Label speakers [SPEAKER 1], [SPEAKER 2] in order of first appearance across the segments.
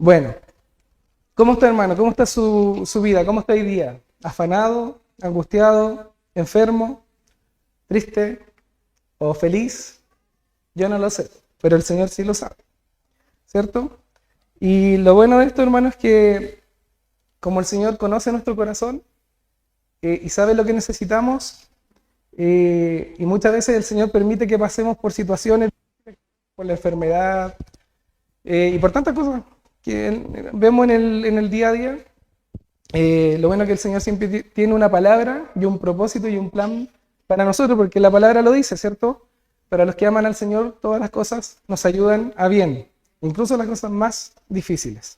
[SPEAKER 1] Bueno, ¿cómo está, hermano? ¿Cómo está su vida? ¿Cómo está hoy día? ¿Afanado? ¿Angustiado? ¿Enfermo? ¿Triste? ¿O feliz? Yo no lo sé, pero el Señor sí lo sabe, ¿cierto? Y lo bueno de esto, hermano, es que como el Señor conoce nuestro corazón y sabe lo que necesitamos, y muchas veces el Señor permite que pasemos por situaciones, por la enfermedad, y por tantas cosas que vemos en el día a día. Lo bueno es que el Señor siempre tiene una palabra y un propósito y un plan para nosotros, porque la palabra lo dice, ¿cierto? Para los que aman al Señor, todas las cosas nos ayudan a bien, incluso las cosas más difíciles.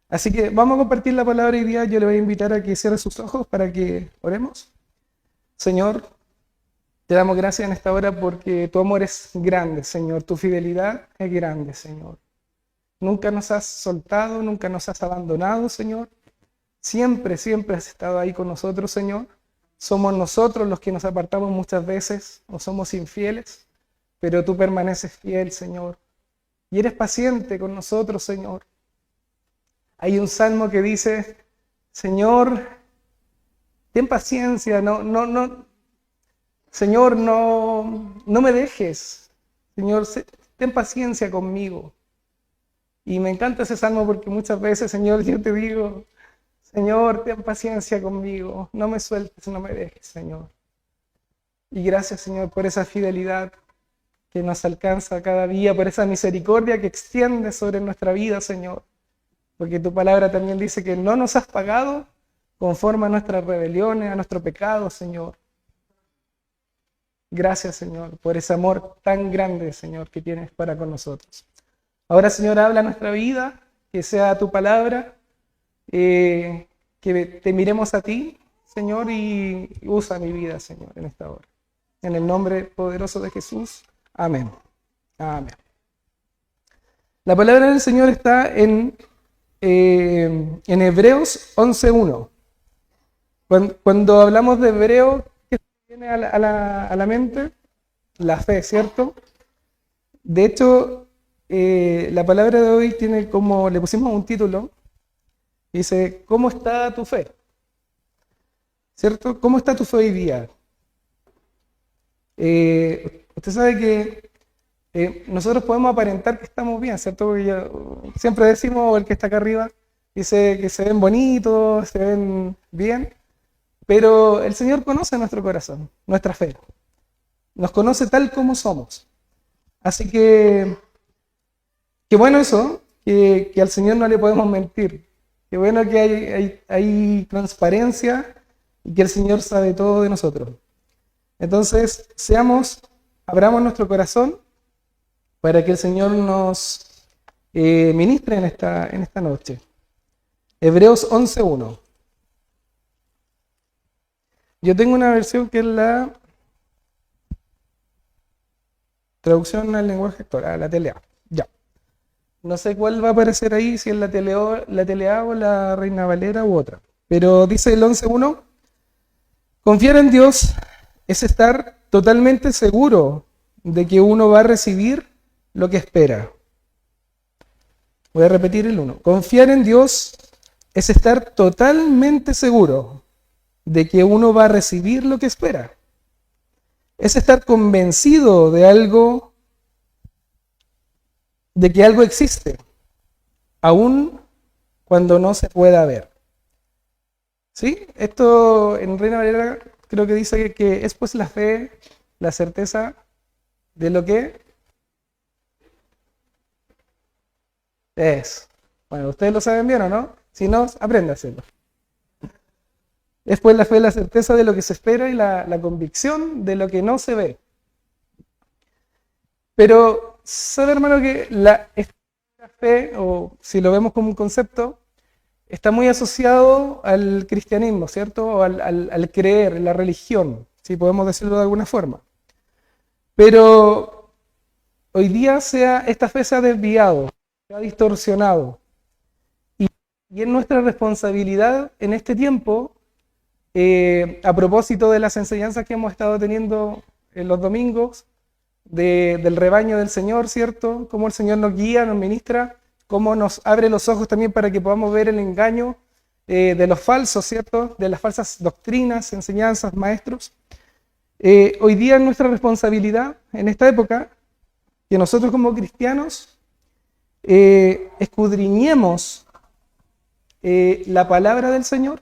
[SPEAKER 1] Así que vamos a compartir la palabra hoy día. Yo le voy a invitar a que cierre sus ojos para que oremos. Señor, te damos gracias en esta hora porque tu amor es grande, Señor. Tu fidelidad es grande, Señor. Nunca nos has soltado, nunca nos has abandonado, Señor. Siempre, siempre has estado ahí con nosotros, Señor. Somos nosotros los que nos apartamos muchas veces o somos infieles, pero tú permaneces fiel, Señor. Y eres paciente con nosotros, Señor. Hay un salmo que dice, Señor, ten paciencia, Señor, no me dejes. Señor, ten paciencia conmigo. Y me encanta ese salmo porque muchas veces, Señor, yo te digo, Señor, ten paciencia conmigo, no me sueltes, no me dejes, Señor. Y gracias, Señor, por esa fidelidad que nos alcanza cada día, por esa misericordia que extiende sobre nuestra vida, Señor. Porque tu palabra también dice que no nos has pagado conforme a nuestras rebeliones, a nuestro pecado, Señor. Gracias, Señor, por ese amor tan grande, Señor, que tienes para con nosotros. Ahora, Señor, habla nuestra vida, que sea tu palabra, que te miremos a ti, Señor, y usa mi vida, Señor, en esta hora. En el nombre poderoso de Jesús. Amén. Amén. La palabra del Señor está en Hebreos 11.1. Cuando hablamos de hebreo, ¿qué viene a la mente? La fe, ¿cierto? De hecho, la palabra de hoy tiene como, le pusimos un título, dice, ¿cómo está tu fe? ¿Cierto? ¿Cómo está tu fe hoy día? Usted sabe que nosotros podemos aparentar que estamos bien, ¿cierto? Porque siempre decimos, el que está acá arriba, dice que se ven bonitos, se ven bien, pero el Señor conoce nuestro corazón, nuestra fe. Nos conoce tal como somos. Así que, qué bueno eso, que al Señor no le podemos mentir. Qué bueno que hay transparencia y que el Señor sabe todo de nosotros. Entonces, abramos nuestro corazón para que el Señor nos ministre en esta noche. Hebreos 11.1. Yo tengo una versión que es la traducción al lenguaje actual, la TLA. Ya. No sé cuál va a aparecer ahí, si es la TLA o la Reina Valera u otra. Pero dice el 11.1, confiar en Dios es estar totalmente seguro de que uno va a recibir lo que espera. Voy a repetir el 1. Confiar en Dios es estar totalmente seguro de que uno va a recibir lo que espera. Es estar convencido de que algo existe, aun cuando no se pueda ver. ¿Sí? Esto en Reina Valera creo que dice que es pues la fe, la certeza de lo que es. Bueno, ustedes lo saben bien, ¿o no? Si no, apréndaselo. Es pues la fe, la certeza de lo que se espera y la convicción de lo que no se ve. Pero, ¿sabe, hermano, que esta fe, o si lo vemos como un concepto, está muy asociado al cristianismo, ¿cierto? O al creer, la religión, si podemos decirlo de alguna forma. Pero hoy día esta fe se ha desviado, se ha distorsionado. Y es nuestra responsabilidad en este tiempo, a propósito de las enseñanzas que hemos estado teniendo en los domingos, del rebaño del Señor, ¿cierto? Cómo el Señor nos guía, nos ministra, cómo nos abre los ojos también para que podamos ver el engaño de los falsos, ¿cierto? De las falsas doctrinas, enseñanzas, maestros. Hoy día es nuestra responsabilidad en esta época que nosotros como cristianos escudriñemos la palabra del Señor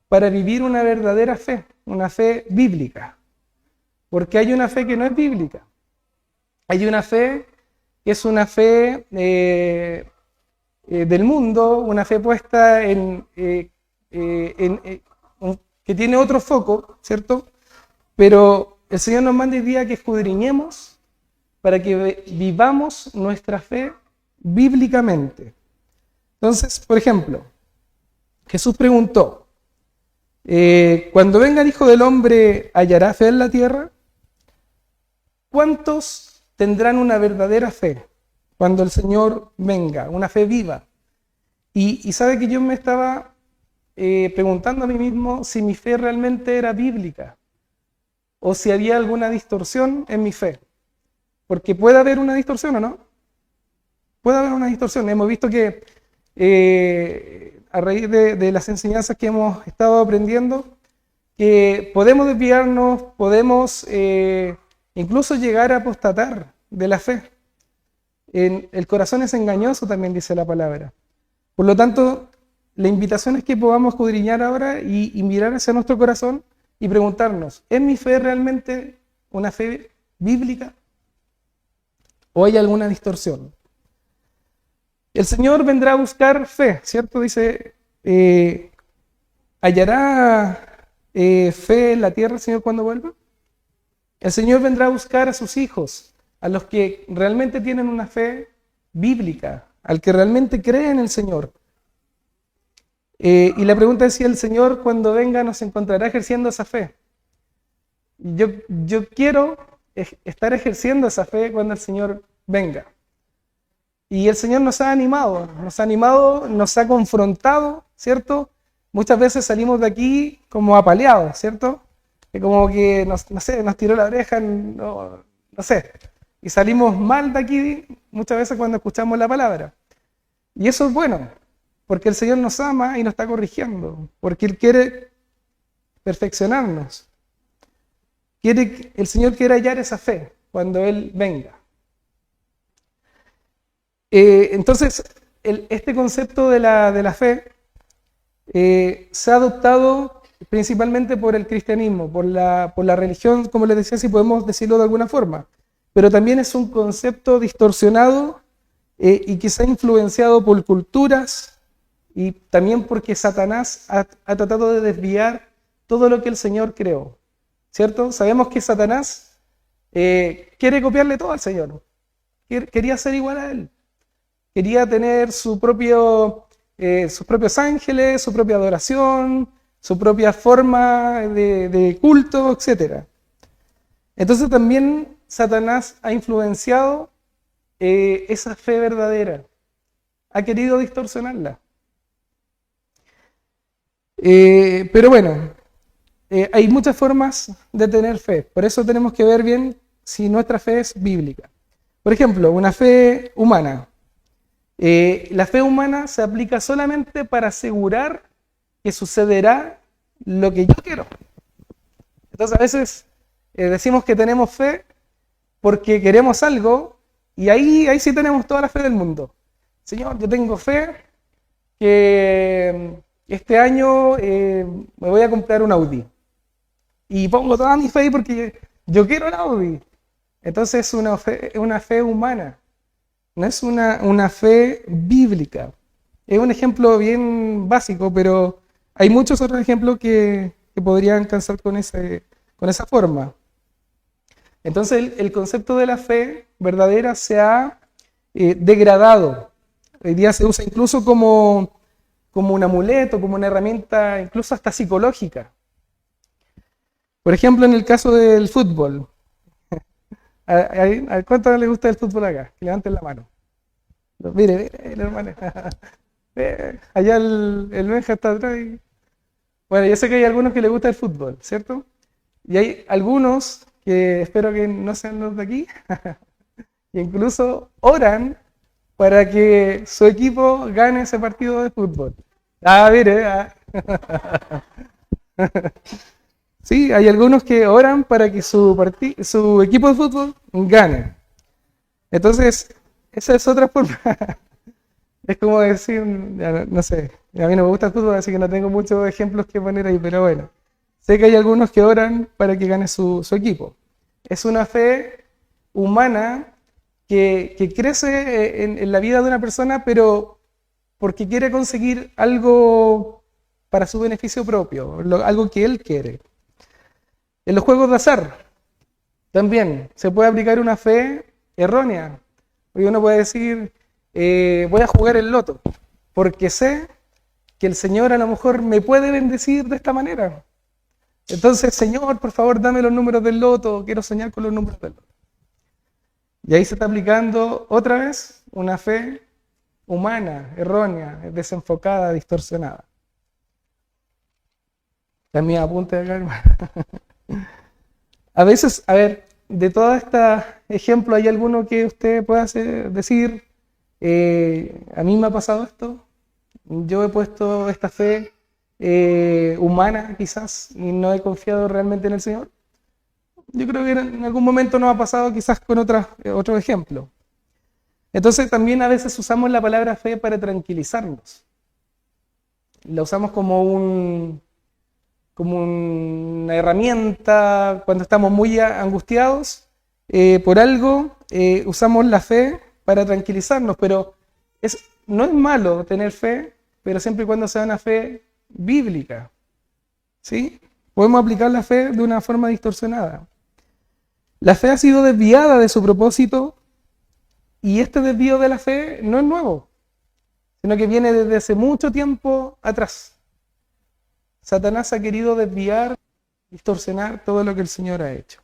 [SPEAKER 1] para vivir una verdadera fe, una fe bíblica. Porque hay una fe que no es bíblica. Hay una fe que es una fe del mundo, una fe puesta que tiene otro foco, ¿cierto? Pero el Señor nos manda hoy día que escudriñemos para que vivamos nuestra fe bíblicamente. Entonces, por ejemplo, Jesús preguntó, cuando venga el Hijo del Hombre, ¿hallará fe en la tierra? ¿Cuántos tendrán una verdadera fe cuando el Señor venga, una fe viva? Y sabe que yo me estaba preguntando a mí mismo si mi fe realmente era bíblica o si había alguna distorsión en mi fe. Porque puede haber una distorsión, ¿o no? Puede haber una distorsión. Hemos visto que a raíz de las enseñanzas que hemos estado aprendiendo, que podemos desviarnos, podemos incluso llegar a apostatar de la fe. El corazón es engañoso, también dice la palabra. Por lo tanto, la invitación es que podamos escudriñar ahora y mirar hacia nuestro corazón y preguntarnos, ¿es mi fe realmente una fe bíblica? ¿O hay alguna distorsión? El Señor vendrá a buscar fe, ¿cierto? Dice, ¿hallará fe en la tierra el Señor cuando vuelva? El Señor vendrá a buscar a sus hijos, a los que realmente tienen una fe bíblica, al que realmente cree en el Señor. Y la pregunta es si el Señor cuando venga nos encontrará ejerciendo esa fe. Yo quiero estar ejerciendo esa fe cuando el Señor venga. Y el Señor nos ha animado, nos ha confrontado, ¿cierto? Muchas veces salimos de aquí como apaleados, ¿cierto? Que como que, no sé, nos tiró la oreja, no sé. Y salimos mal de aquí muchas veces cuando escuchamos la palabra. Y eso es bueno, porque el Señor nos ama y nos está corrigiendo, porque Él quiere perfeccionarnos. El Señor quiere hallar esa fe cuando Él venga. Entonces, este concepto de la fe se ha adoptado principalmente por el cristianismo, por la religión, como les decía, si podemos decirlo de alguna forma. Pero también es un concepto distorsionado y que se ha influenciado por culturas y también porque Satanás ha tratado de desviar todo lo que el Señor creó, ¿cierto? Sabemos que Satanás quiere copiarle todo al Señor, quería ser igual a Él, quería tener sus propios ángeles, su propia adoración, su propia forma de culto, etc. Entonces también Satanás ha influenciado esa fe verdadera, ha querido distorsionarla. Pero bueno, hay muchas formas de tener fe, por eso tenemos que ver bien si nuestra fe es bíblica. Por ejemplo, una fe humana. La fe humana se aplica solamente para asegurar que sucederá lo que yo quiero. Entonces a veces decimos que tenemos fe porque queremos algo y ahí sí tenemos toda la fe del mundo. Señor, yo tengo fe que este año me voy a comprar un Audi. Y pongo toda mi fe ahí porque yo quiero el Audi. Entonces es una fe humana. No es una fe bíblica. Es un ejemplo bien básico, pero hay muchos otros ejemplos que podrían calzar con esa forma. Entonces el concepto de la fe verdadera se ha degradado. Hoy día se usa incluso como un amuleto, como una herramienta incluso hasta psicológica. Por ejemplo, en el caso del fútbol. ¿A cuánto le gusta el fútbol acá? Que levanten la mano. Mire, hermano. Allá el Benja está atrás. Bueno, yo sé que hay algunos que les gusta el fútbol, ¿cierto? Y hay algunos que espero que no sean los de aquí, que incluso oran para que su equipo gane ese partido de fútbol. Ah, mire, sí, hay algunos que oran para que su equipo de fútbol gane. Entonces, esa es otra forma. Es como decir, ya no sé, a mí no me gusta el fútbol, así que no tengo muchos ejemplos que poner ahí, pero bueno, sé que hay algunos que oran para que gane su equipo. Es una fe humana que crece en la vida de una persona, pero porque quiere conseguir algo para su beneficio propio, algo que él quiere. En los juegos de azar también se puede aplicar una fe errónea. Porque uno puede decir, voy a jugar el loto, porque sé que el Señor a lo mejor me puede bendecir de esta manera. Entonces, Señor, por favor, dame los números del loto, quiero soñar con los números del loto. Y ahí se está aplicando otra vez una fe humana, errónea, desenfocada, distorsionada. También apunte acá, hermano. A veces, a ver, de todos estos ejemplos, ¿hay alguno que usted pueda decir, a mí me ha pasado esto? Yo he puesto esta fe humana, quizás, y no he confiado realmente en el Señor. Yo creo que en algún momento nos ha pasado quizás con otro ejemplo. Entonces también a veces usamos la palabra fe para tranquilizarnos. La usamos como una herramienta cuando estamos muy angustiados por algo, usamos la fe para tranquilizarnos, pero no es malo tener fe, pero siempre y cuando sea una fe bíblica, ¿sí? Podemos aplicar la fe de una forma distorsionada. La fe ha sido desviada de su propósito y este desvío de la fe no es nuevo, sino que viene desde hace mucho tiempo atrás. Satanás ha querido desviar, distorsionar todo lo que el Señor ha hecho.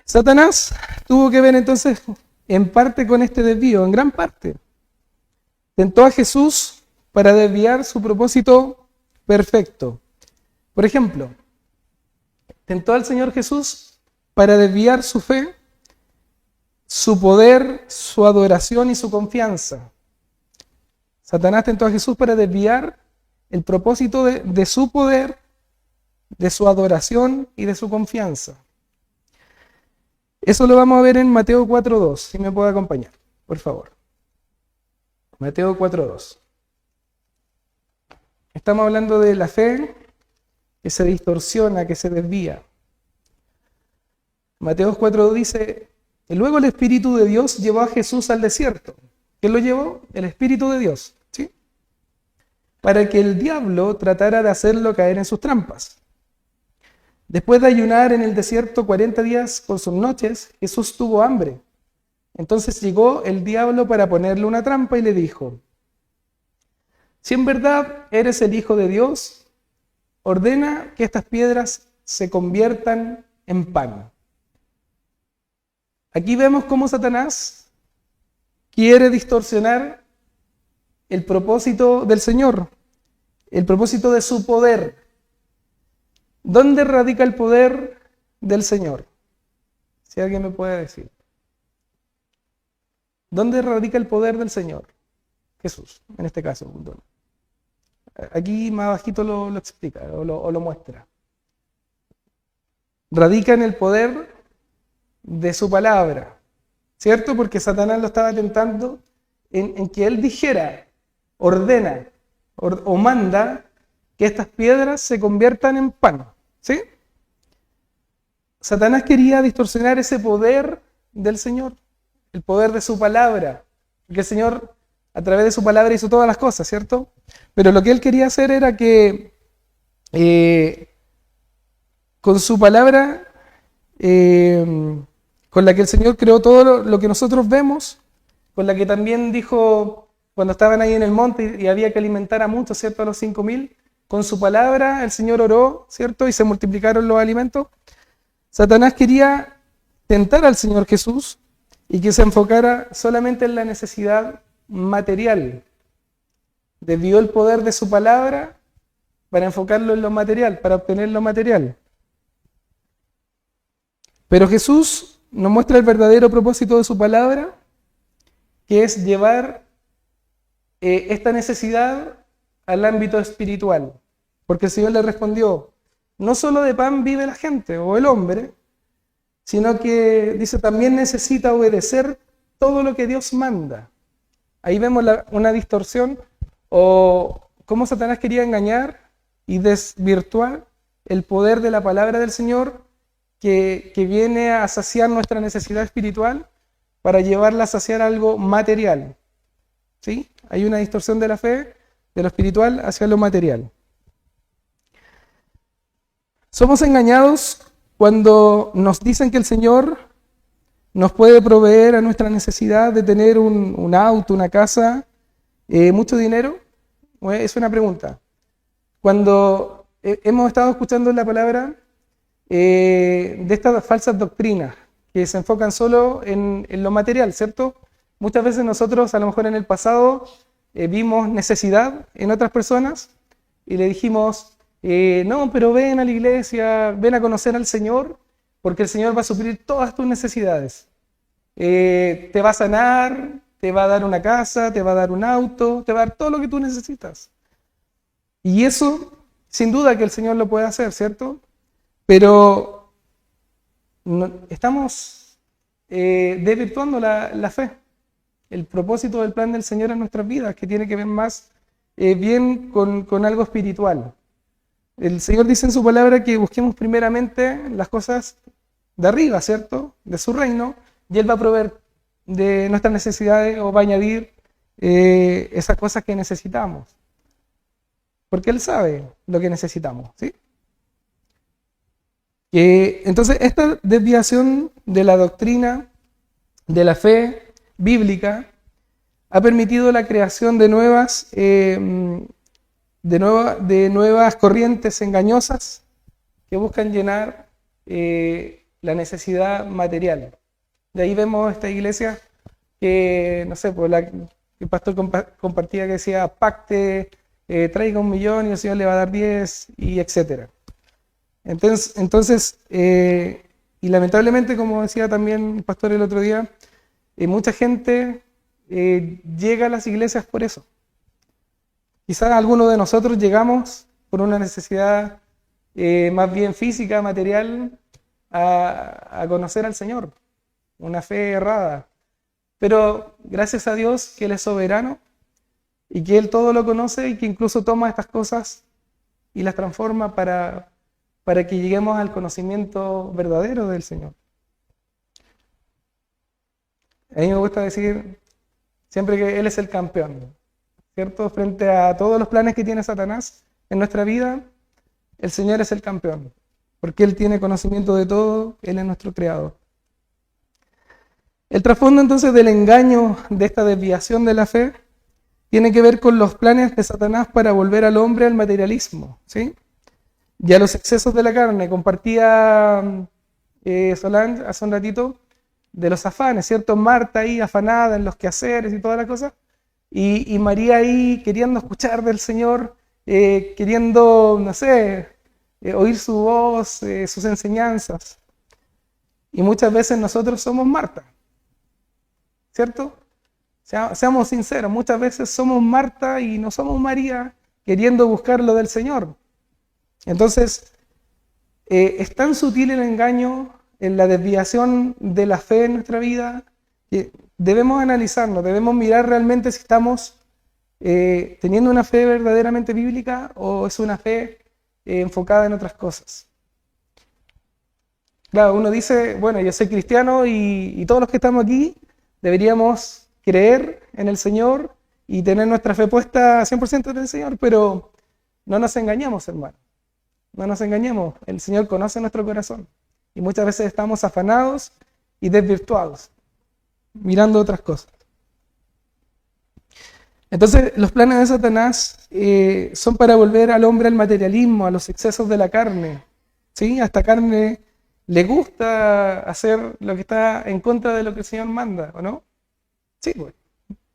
[SPEAKER 1] Satanás tuvo que ver entonces en parte con este desvío, en gran parte. Tentó a Jesús para desviar su propósito perfecto. Por ejemplo, tentó al Señor Jesús para desviar su fe, su poder, su adoración y su confianza. Satanás tentó a Jesús para desviar el propósito de su poder, de su adoración y de su confianza. Eso lo vamos a ver en Mateo 4.2, si me puede acompañar, por favor. Mateo 4.2. Estamos hablando de la fe que se distorsiona, que se desvía. Mateo 4.2 dice, y luego el Espíritu de Dios llevó a Jesús al desierto. ¿Quién lo llevó? El Espíritu de Dios, ¿sí? Para que el diablo tratara de hacerlo caer en sus trampas. Después de ayunar en el desierto 40 días con sus noches, Jesús tuvo hambre. Entonces llegó el diablo para ponerle una trampa y le dijo, si en verdad eres el Hijo de Dios, ordena que estas piedras se conviertan en pan. Aquí vemos cómo Satanás quiere distorsionar el propósito del Señor, el propósito de su poder. ¿Dónde radica el poder del Señor? Si alguien me puede decir. ¿Dónde radica el poder del Señor? Jesús, en este caso. Aquí más bajito lo explica o lo muestra. Radica en el poder de su palabra, ¿cierto? Porque Satanás lo estaba tentando en que él dijera, ordena o manda que estas piedras se conviertan en pan, ¿sí? Satanás quería distorsionar ese poder del Señor, el poder de su palabra, porque el Señor a través de su palabra hizo todas las cosas, ¿cierto? Pero lo que él quería hacer era que con su palabra, con la que el Señor creó todo lo que nosotros vemos, con la que también dijo cuando estaban ahí en el monte y había que alimentar a muchos, ¿cierto? A los 5.000, con su palabra el Señor oró, ¿cierto? Y se multiplicaron los alimentos. Satanás quería tentar al Señor Jesús y que se enfocara solamente en la necesidad material. Desvió el poder de su palabra para enfocarlo en lo material, para obtener lo material. Pero Jesús nos muestra el verdadero propósito de su palabra que es llevar esta necesidad al ámbito espiritual. Porque el Señor le respondió, no solo de pan vive la gente o el hombre, sino que dice también necesita obedecer todo lo que Dios manda. Ahí vemos una distorsión o cómo Satanás quería engañar y desvirtuar el poder de la palabra del Señor que viene a saciar nuestra necesidad espiritual para llevarla a saciar algo material. ¿Sí? Hay una distorsión de la fe, de lo espiritual hacia lo material. Somos engañados cuando nos dicen que el Señor nos puede proveer a nuestra necesidad de tener un auto, una casa, mucho dinero. Es una pregunta. Cuando hemos estado escuchando la palabra de estas falsas doctrinas que se enfocan solo en lo material, ¿cierto? Muchas veces nosotros, a lo mejor en el pasado, vimos necesidad en otras personas y le dijimos, no, pero ven a la iglesia, ven a conocer al Señor, porque el Señor va a suplir todas tus necesidades. Te va a sanar, te va a dar una casa, te va a dar un auto, te va a dar todo lo que tú necesitas. Y eso, sin duda que el Señor lo puede hacer, ¿cierto? Pero estamos desvirtuando la fe, el propósito del plan del Señor en nuestras vidas, que tiene que ver más bien con algo espiritual. El Señor dice en su palabra que busquemos primeramente las cosas de arriba, ¿cierto? De su reino, y Él va a proveer de nuestras necesidades o va a añadir esas cosas que necesitamos. Porque Él sabe lo que necesitamos, ¿sí? Entonces, esta desviación de la doctrina, de la fe bíblica, ha permitido la creación de nuevas corrientes engañosas que buscan llenar la necesidad material. De ahí vemos esta iglesia que, no sé, pues el pastor compartía que decía, pacte, traiga 1 millón y el Señor le va a dar 10, y etcétera. Entonces y lamentablemente, como decía también el pastor el otro día, mucha gente llega a las iglesias por eso. Quizás algunos de nosotros llegamos por una necesidad más bien física, material, a conocer al Señor, una fe errada. Pero gracias a Dios que Él es soberano y que Él todo lo conoce y que incluso toma estas cosas y las transforma para que lleguemos al conocimiento verdadero del Señor. A mí me gusta decir siempre que Él es el campeón, ¿cierto? Frente a todos los planes que tiene Satanás en nuestra vida, el Señor es el campeón, porque Él tiene conocimiento de todo, Él es nuestro creador. El trasfondo entonces del engaño, de esta desviación de la fe, tiene que ver con los planes de Satanás para volver al hombre al materialismo, ¿sí? Y a los excesos de la carne. Compartía Solange hace un ratito de los afanes, ¿cierto? Marta ahí afanada en los quehaceres y toda la cosa, y María ahí queriendo escuchar del Señor, queriendo, no sé, oír su voz, sus enseñanzas. Y muchas veces nosotros somos Marta, ¿cierto? Seamos sinceros, muchas veces somos Marta y no somos María queriendo buscar lo del Señor. Entonces, es tan sutil el engaño en la desviación de la fe en nuestra vida que debemos analizarnos, debemos mirar realmente si estamos teniendo una fe verdaderamente bíblica o es una fe enfocada en otras cosas. Claro, uno dice, bueno, yo soy cristiano y todos los que estamos aquí deberíamos creer en el Señor y tener nuestra fe puesta 100% en el Señor, pero no nos engañemos, hermano. No nos engañemos, el Señor conoce nuestro corazón y muchas veces estamos afanados y desvirtuados, mirando otras cosas. Entonces, los planes de Satanás son para volver al hombre al materialismo, a los excesos de la carne, ¿sí? A esta carne le gusta hacer lo que está en contra de lo que el Señor manda, ¿o no? Sí, pues,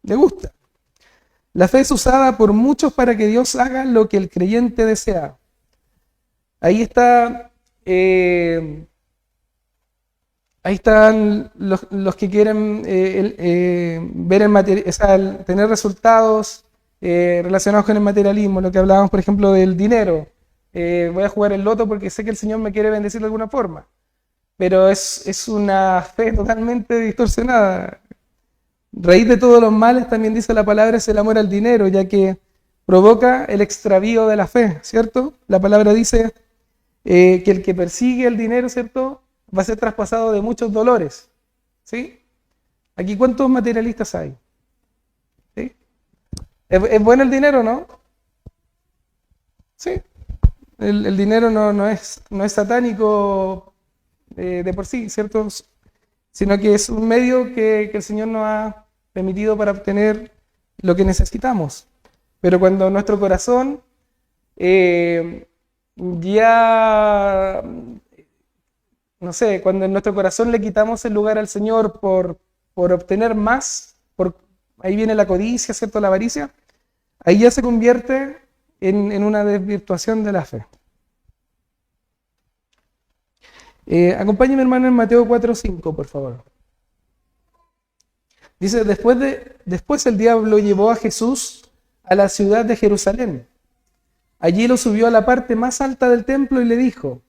[SPEAKER 1] le gusta. La fe es usada por muchos para que Dios haga lo que el creyente desea. Ahí está Ahí están los que quieren ver tener resultados relacionados con el materialismo, lo que hablábamos, por ejemplo, del dinero. Voy a jugar el loto porque sé que el Señor me quiere bendecir de alguna forma, pero es una fe totalmente distorsionada. Raíz de todos los males, también dice la palabra, es el amor al dinero, ya que provoca el extravío de la fe, ¿cierto? La palabra dice que el que persigue el dinero, ¿cierto?, va a ser traspasado de muchos dolores, ¿sí? Aquí, ¿cuántos materialistas hay? ¿Sí? ¿Es bueno el dinero, no? Sí. El dinero no es satánico de por sí, ¿cierto? Sino que es un medio que el Señor nos ha permitido para obtener lo que necesitamos. Pero cuando nuestro corazón ya, no sé, cuando en nuestro corazón le quitamos el lugar al Señor por obtener más, ahí viene la codicia, ¿cierto?, la avaricia, ahí ya se convierte en una desvirtuación de la fe. Acompáñeme, hermano, en Mateo 4:5, por favor. Dice, después el diablo llevó a Jesús a la ciudad de Jerusalén. Allí lo subió a la parte más alta del templo y le dijo,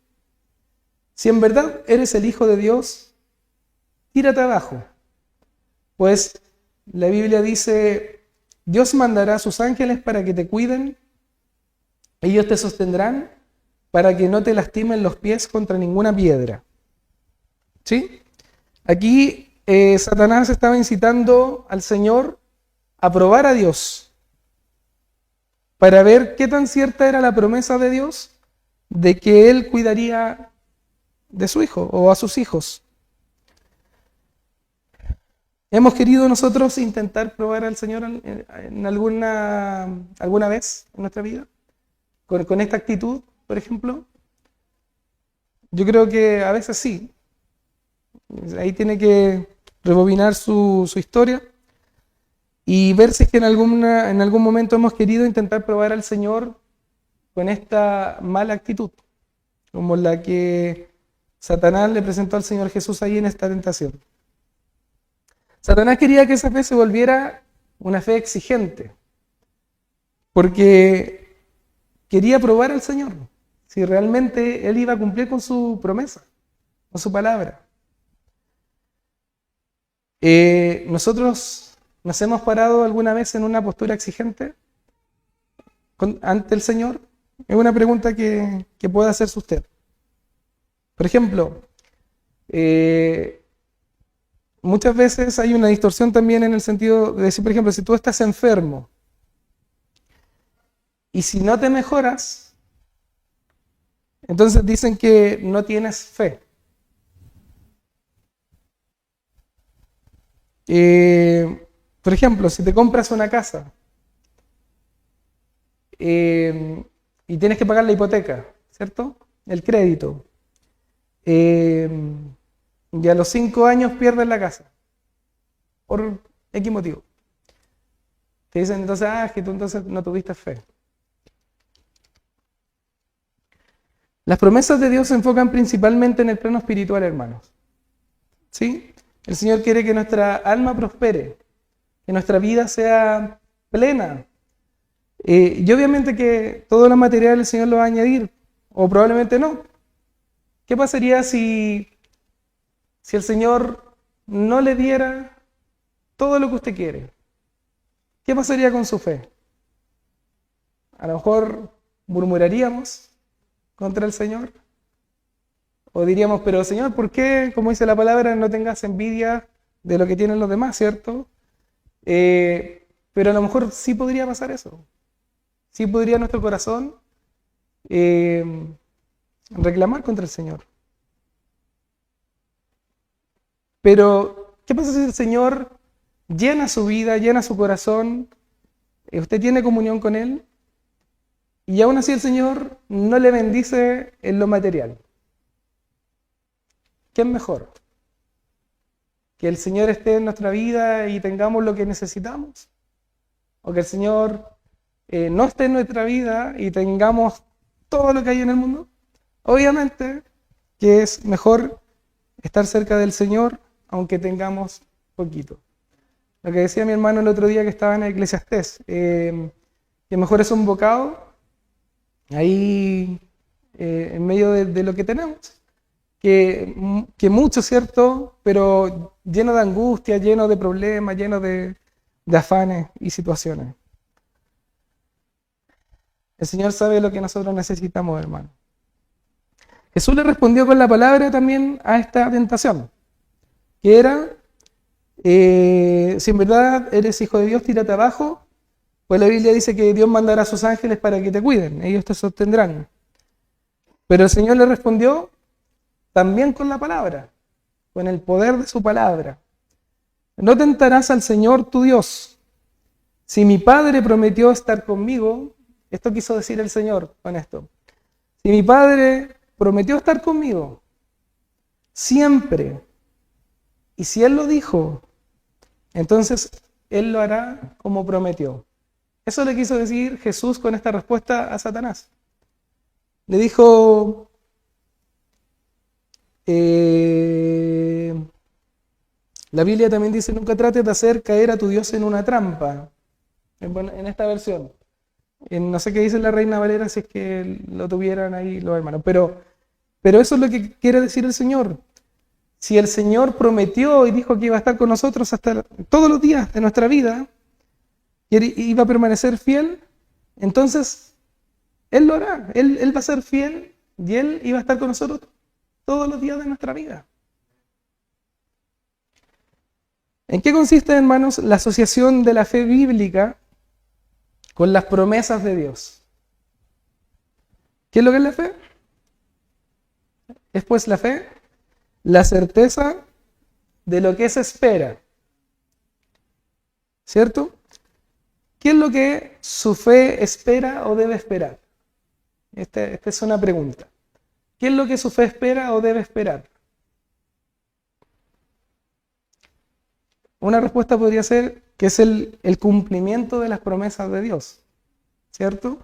[SPEAKER 1] si en verdad eres el Hijo de Dios, tírate abajo. Pues la Biblia dice, Dios mandará a sus ángeles para que te cuiden, ellos te sostendrán para que no te lastimen los pies contra ninguna piedra. ¿Sí? Aquí Satanás estaba incitando al Señor a probar a Dios para ver qué tan cierta era la promesa de Dios de que Él cuidaría de su hijo o a sus hijos. ¿Hemos querido nosotros intentar probar al Señor en alguna vez en nuestra vida? Con esta actitud, por ejemplo. Yo creo que a veces sí. Ahí tiene que rebobinar su historia y ver si es que en algún momento hemos querido intentar probar al Señor con esta mala actitud, como la que Satanás le presentó al Señor Jesús ahí en esta tentación. Satanás quería que esa fe se volviera una fe exigente, porque quería probar al Señor, si realmente Él iba a cumplir con su promesa, con su palabra. ¿Nosotros nos hemos parado alguna vez en una postura exigente ante el Señor? Es una pregunta que puede hacerse usted. Por ejemplo, muchas veces hay una distorsión también en el sentido de decir, por ejemplo, si tú estás enfermo y si no te mejoras, entonces dicen que no tienes fe. Por ejemplo, si te compras una casa y tienes que pagar la hipoteca, ¿cierto? El crédito. Y a los 5 años pierdes la casa. Por X motivo. Te dicen entonces, es que tú entonces no tuviste fe. Las promesas de Dios se enfocan principalmente en el plano espiritual, hermanos. ¿Sí? El Señor quiere que nuestra alma prospere, que nuestra vida sea plena. Y obviamente que todo lo material el Señor lo va a añadir, o probablemente no. ¿Qué pasaría si el Señor no le diera todo lo que usted quiere? ¿Qué pasaría con su fe? A lo mejor murmuraríamos contra el Señor. O diríamos, pero Señor, ¿por qué, como dice la palabra, no tengas envidia de lo que tienen los demás, ¿cierto? Pero a lo mejor sí podría pasar eso. Sí podría nuestro corazón reclamar contra el Señor. Pero, ¿qué pasa si el Señor llena su vida, llena su corazón? Usted tiene comunión con Él y aún así el Señor no le bendice en lo material. ¿Qué es mejor? ¿Que el Señor esté en nuestra vida y tengamos lo que necesitamos? ¿O que el Señor no esté en nuestra vida y tengamos todo lo que hay en el mundo? Obviamente que es mejor estar cerca del Señor, aunque tengamos poquito. Lo que decía mi hermano el otro día que estaba en Eclesiastés, que mejor es un bocado ahí en medio de lo que tenemos, que mucho, ¿cierto? Pero lleno de angustia, lleno de problemas, lleno de afanes y situaciones. El Señor sabe lo que nosotros necesitamos, hermano. Jesús le respondió con la palabra también a esta tentación, que era, si en verdad eres hijo de Dios, tírate abajo, pues la Biblia dice que Dios mandará a sus ángeles para que te cuiden, ellos te sostendrán. Pero el Señor le respondió también con la palabra, con el poder de su palabra. No tentarás al Señor tu Dios. Si mi Padre prometió estar conmigo, esto quiso decir el Señor con esto. Si mi Padre prometió estar conmigo siempre, y si Él lo dijo, entonces Él lo hará como prometió. Eso le quiso decir Jesús con esta respuesta a Satanás. Le dijo, la Biblia también dice, nunca trates de hacer caer a tu Dios en una trampa. En esta versión. No sé qué dice la Reina Valera, si es que lo tuvieran ahí los hermanos. Pero eso es lo que quiere decir el Señor. Si el Señor prometió y dijo que iba a estar con nosotros hasta todos los días de nuestra vida, y iba a permanecer fiel, entonces Él lo hará. Él va a ser fiel y Él iba a estar con nosotros todos los días de nuestra vida. ¿En qué consiste, hermanos, la asociación de la fe bíblica con las promesas de Dios? ¿Qué es lo que es la fe? Es pues la fe, la certeza de lo que se espera. ¿Cierto? ¿Qué es lo que su fe espera o debe esperar? Esta es una pregunta. ¿Qué es lo que su fe espera o debe esperar? Una respuesta podría ser que es el cumplimiento de las promesas de Dios, ¿cierto?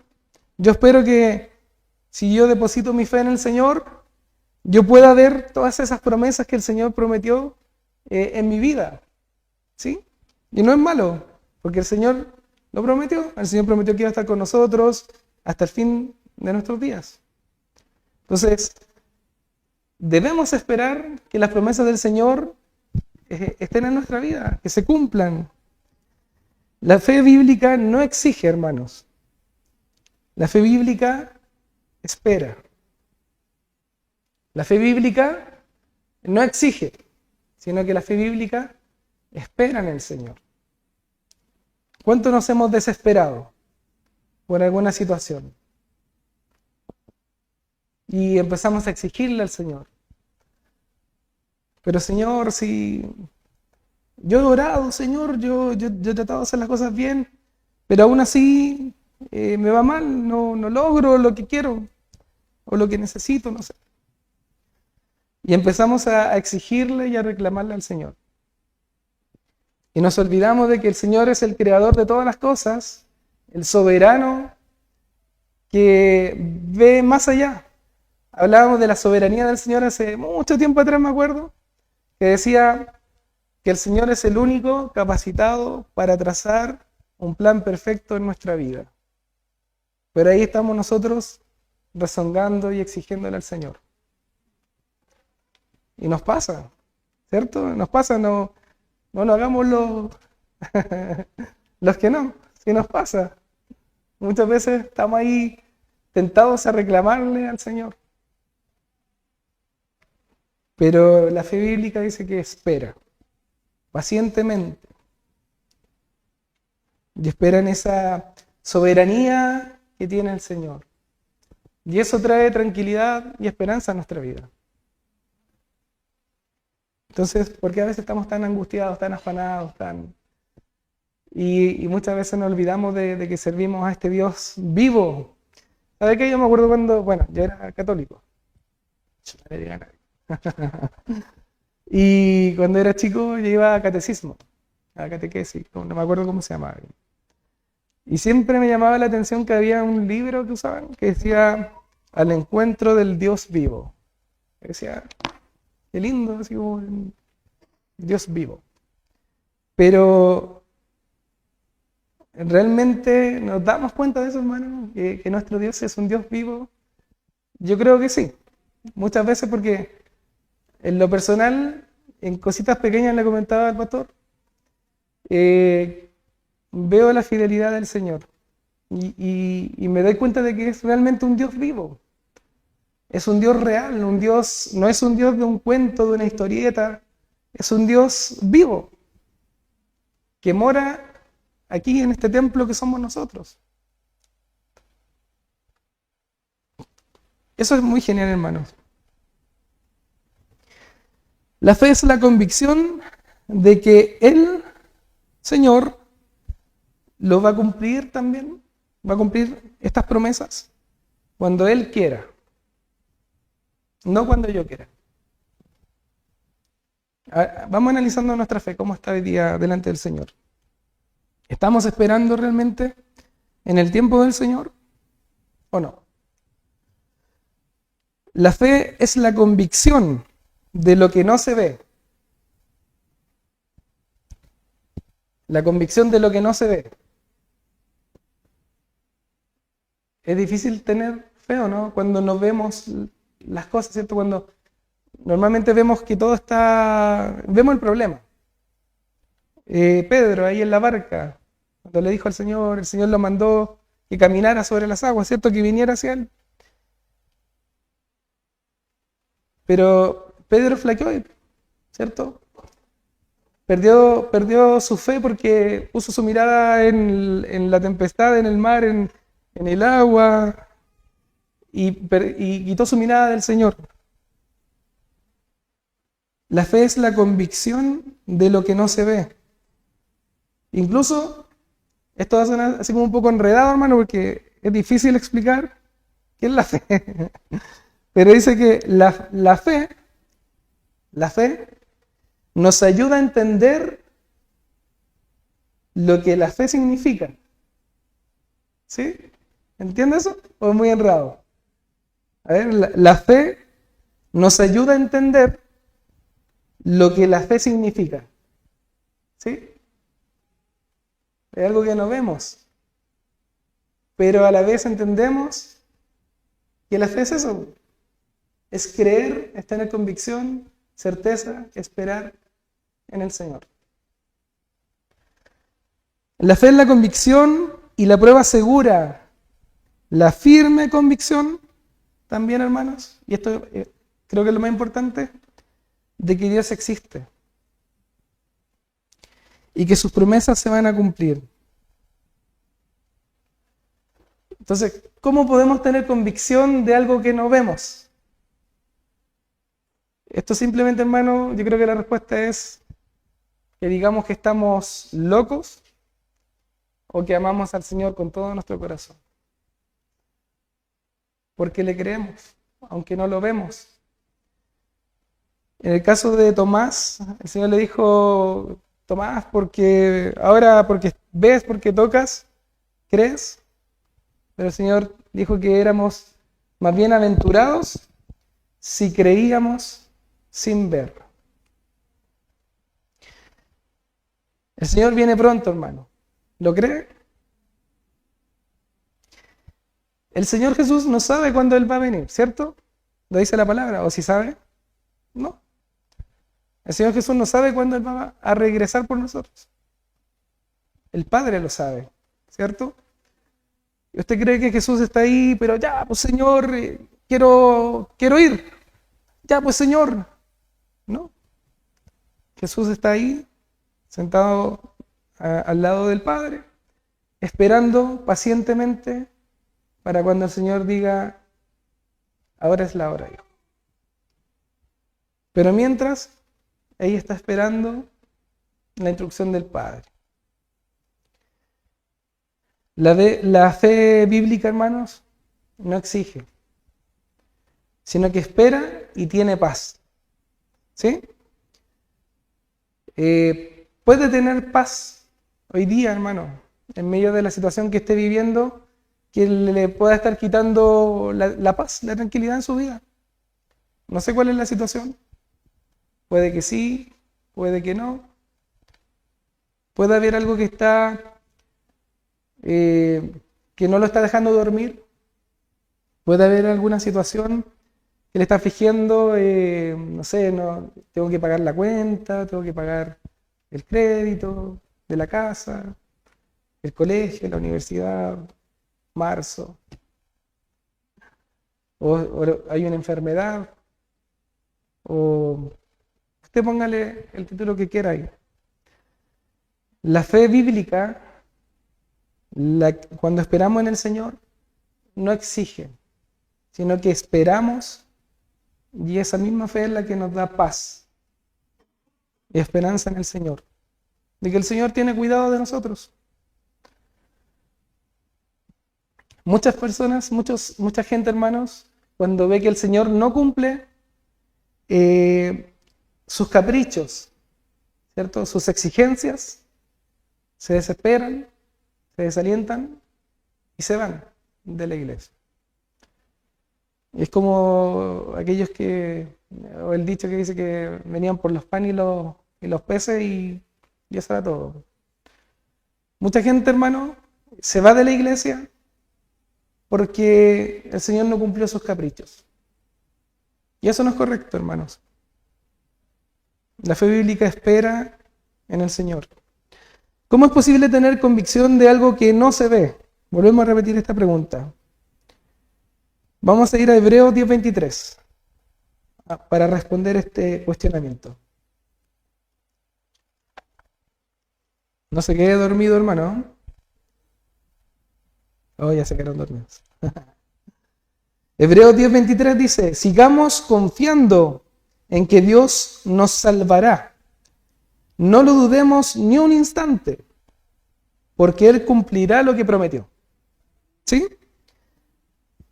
[SPEAKER 1] Yo espero que si yo deposito mi fe en el Señor, yo pueda ver todas esas promesas que el Señor prometió en mi vida, ¿sí? Y no es malo, porque el Señor lo prometió. El Señor prometió que iba a estar con nosotros hasta el fin de nuestros días. Entonces, debemos esperar que las promesas del Señor estén en nuestra vida, que se cumplan. La fe bíblica no exige, hermanos. La fe bíblica espera. La fe bíblica no exige, sino que la fe bíblica espera en el Señor. ¿Cuánto nos hemos desesperado por alguna situación? Y empezamos a exigirle al Señor. Pero Señor, si yo he orado, Señor, yo he tratado de hacer las cosas bien, pero aún así me va mal, no logro lo que quiero o lo que necesito, no sé. Y empezamos a exigirle y a reclamarle al Señor. Y nos olvidamos de que el Señor es el creador de todas las cosas, el soberano que ve más allá. Hablábamos de la soberanía del Señor hace mucho tiempo atrás, me acuerdo, que decía que el Señor es el único capacitado para trazar un plan perfecto en nuestra vida. Pero ahí estamos nosotros rezongando y exigiéndole al Señor. Y nos pasa, ¿cierto? Nos pasa, no hagamos los que no, sí nos pasa. Muchas veces estamos ahí tentados a reclamarle al Señor. Pero la fe bíblica dice que espera, pacientemente. Y espera en esa soberanía que tiene el Señor. Y eso trae tranquilidad y esperanza a nuestra vida. Entonces, ¿por qué a veces estamos tan angustiados, tan afanados, y muchas veces nos olvidamos de que servimos a este Dios vivo? ¿Sabe qué? Yo me acuerdo cuando, yo era católico. No le diga a nadie. Y cuando era chico yo iba a catecismo, a catequesis, no me acuerdo cómo se llamaba. Y siempre me llamaba la atención que había un libro que usaban que decía Al encuentro del Dios vivo. Decía, qué lindo, así como Dios vivo. Pero ¿realmente nos damos cuenta de eso, hermano? Que nuestro Dios es un Dios vivo. Yo creo que sí. Muchas veces porque en lo personal, en cositas pequeñas le comentaba al pastor, veo la fidelidad del Señor y me doy cuenta de que es realmente un Dios vivo. Es un Dios real, un Dios, no es un Dios de un cuento, de una historieta, es un Dios vivo que mora aquí en este templo que somos nosotros. Eso es muy genial, hermanos. La fe es la convicción de que el Señor lo va a cumplir también, va a cumplir estas promesas cuando Él quiera, no cuando yo quiera. Vamos analizando nuestra fe, cómo está hoy día delante del Señor. ¿Estamos esperando realmente en el tiempo del Señor o no? La fe es la convicción de lo que no se ve. La convicción de lo que no se ve. Es difícil tener fe, ¿o no? Cuando no vemos las cosas, ¿cierto? Cuando normalmente vemos que todo está... Vemos el problema. Pedro, ahí en la barca, cuando le dijo al Señor, el Señor lo mandó que caminara sobre las aguas, ¿cierto? Que viniera hacia él. Pero Pedro flaqueó, ¿cierto? Perdió su fe porque puso su mirada en la tempestad, en el mar, en el agua, y quitó su mirada del Señor. La fe es la convicción de lo que no se ve. Incluso, esto va a sonar así como un poco enredado, hermano, porque es difícil explicar qué es la fe. Pero dice que la fe nos ayuda a entender lo que la fe significa. ¿Sí? ¿Entiendes eso? ¿O es muy enredado? A ver, la fe nos ayuda a entender lo que la fe significa. ¿Sí? Es algo que no vemos. Pero a la vez entendemos que la fe es eso. Es creer, es tener convicción, certeza, esperar en el Señor. La fe es la convicción y la prueba segura. La firme convicción, también, hermanos, y esto creo que es lo más importante, de que Dios existe y que sus promesas se van a cumplir. Entonces, ¿cómo podemos tener convicción de algo que no vemos? Esto simplemente, hermano, yo creo que la respuesta es que digamos que estamos locos o que amamos al Señor con todo nuestro corazón. Porque le creemos, aunque no lo vemos. En el caso de Tomás, el Señor le dijo, Tomás, porque ves, porque tocas, crees. Pero el Señor dijo que éramos más bienaventurados si creíamos sin ver. El Señor viene pronto, hermano. ¿Lo cree? El Señor Jesús no sabe cuándo Él va a venir, ¿cierto? ¿Lo dice la palabra? ¿O si sabe? No. El Señor Jesús no sabe cuándo Él va a regresar por nosotros. El Padre lo sabe, ¿cierto? ¿Y usted cree que Jesús está ahí, pero ya, pues Señor, quiero ir? Ya, pues Señor. No. Jesús está ahí, sentado al lado del Padre, esperando pacientemente para cuando el Señor diga, ahora es la hora, hijo. Pero mientras, ahí está esperando la instrucción del Padre. La fe bíblica, hermanos, no exige, sino que espera y tiene paz. ¿Sí? Puede tener paz hoy día, hermano, en medio de la situación que esté viviendo, que le pueda estar quitando la paz, la tranquilidad en su vida. No sé cuál es la situación, puede que sí, puede que no. Puede haber algo que está, que no lo está dejando dormir. Puede haber alguna situación que le está afligiendo, no sé, no, tengo que pagar la cuenta, tengo que pagar el crédito de la casa, el colegio, la universidad, marzo, o hay una enfermedad, o usted póngale el título que quiera ahí. La fe bíblica, cuando esperamos en el Señor, no exige, sino que esperamos y esa misma fe es la que nos da paz y esperanza en el Señor, de que el Señor tiene cuidado de nosotros. Muchas personas, mucha gente, hermanos, cuando ve que el Señor no cumple sus caprichos, ¿cierto? Sus exigencias, se desesperan, se desalientan y se van de la iglesia. Y es como aquellos o el dicho que dice que venían por los panes y los peces y eso era todo. Mucha gente, hermano, se va de la iglesia porque el Señor no cumplió sus caprichos. Y eso no es correcto, hermanos. La fe bíblica espera en el Señor. ¿Cómo es posible tener convicción de algo que no se ve? Volvemos a repetir esta pregunta. Vamos a ir a Hebreos 10:23 para responder este cuestionamiento. No se quede dormido, hermano. Oh, ya se quedaron dormidos. Hebreos 10:23 dice, sigamos confiando en que Dios nos salvará. No lo dudemos ni un instante, porque Él cumplirá lo que prometió. ¿Sí?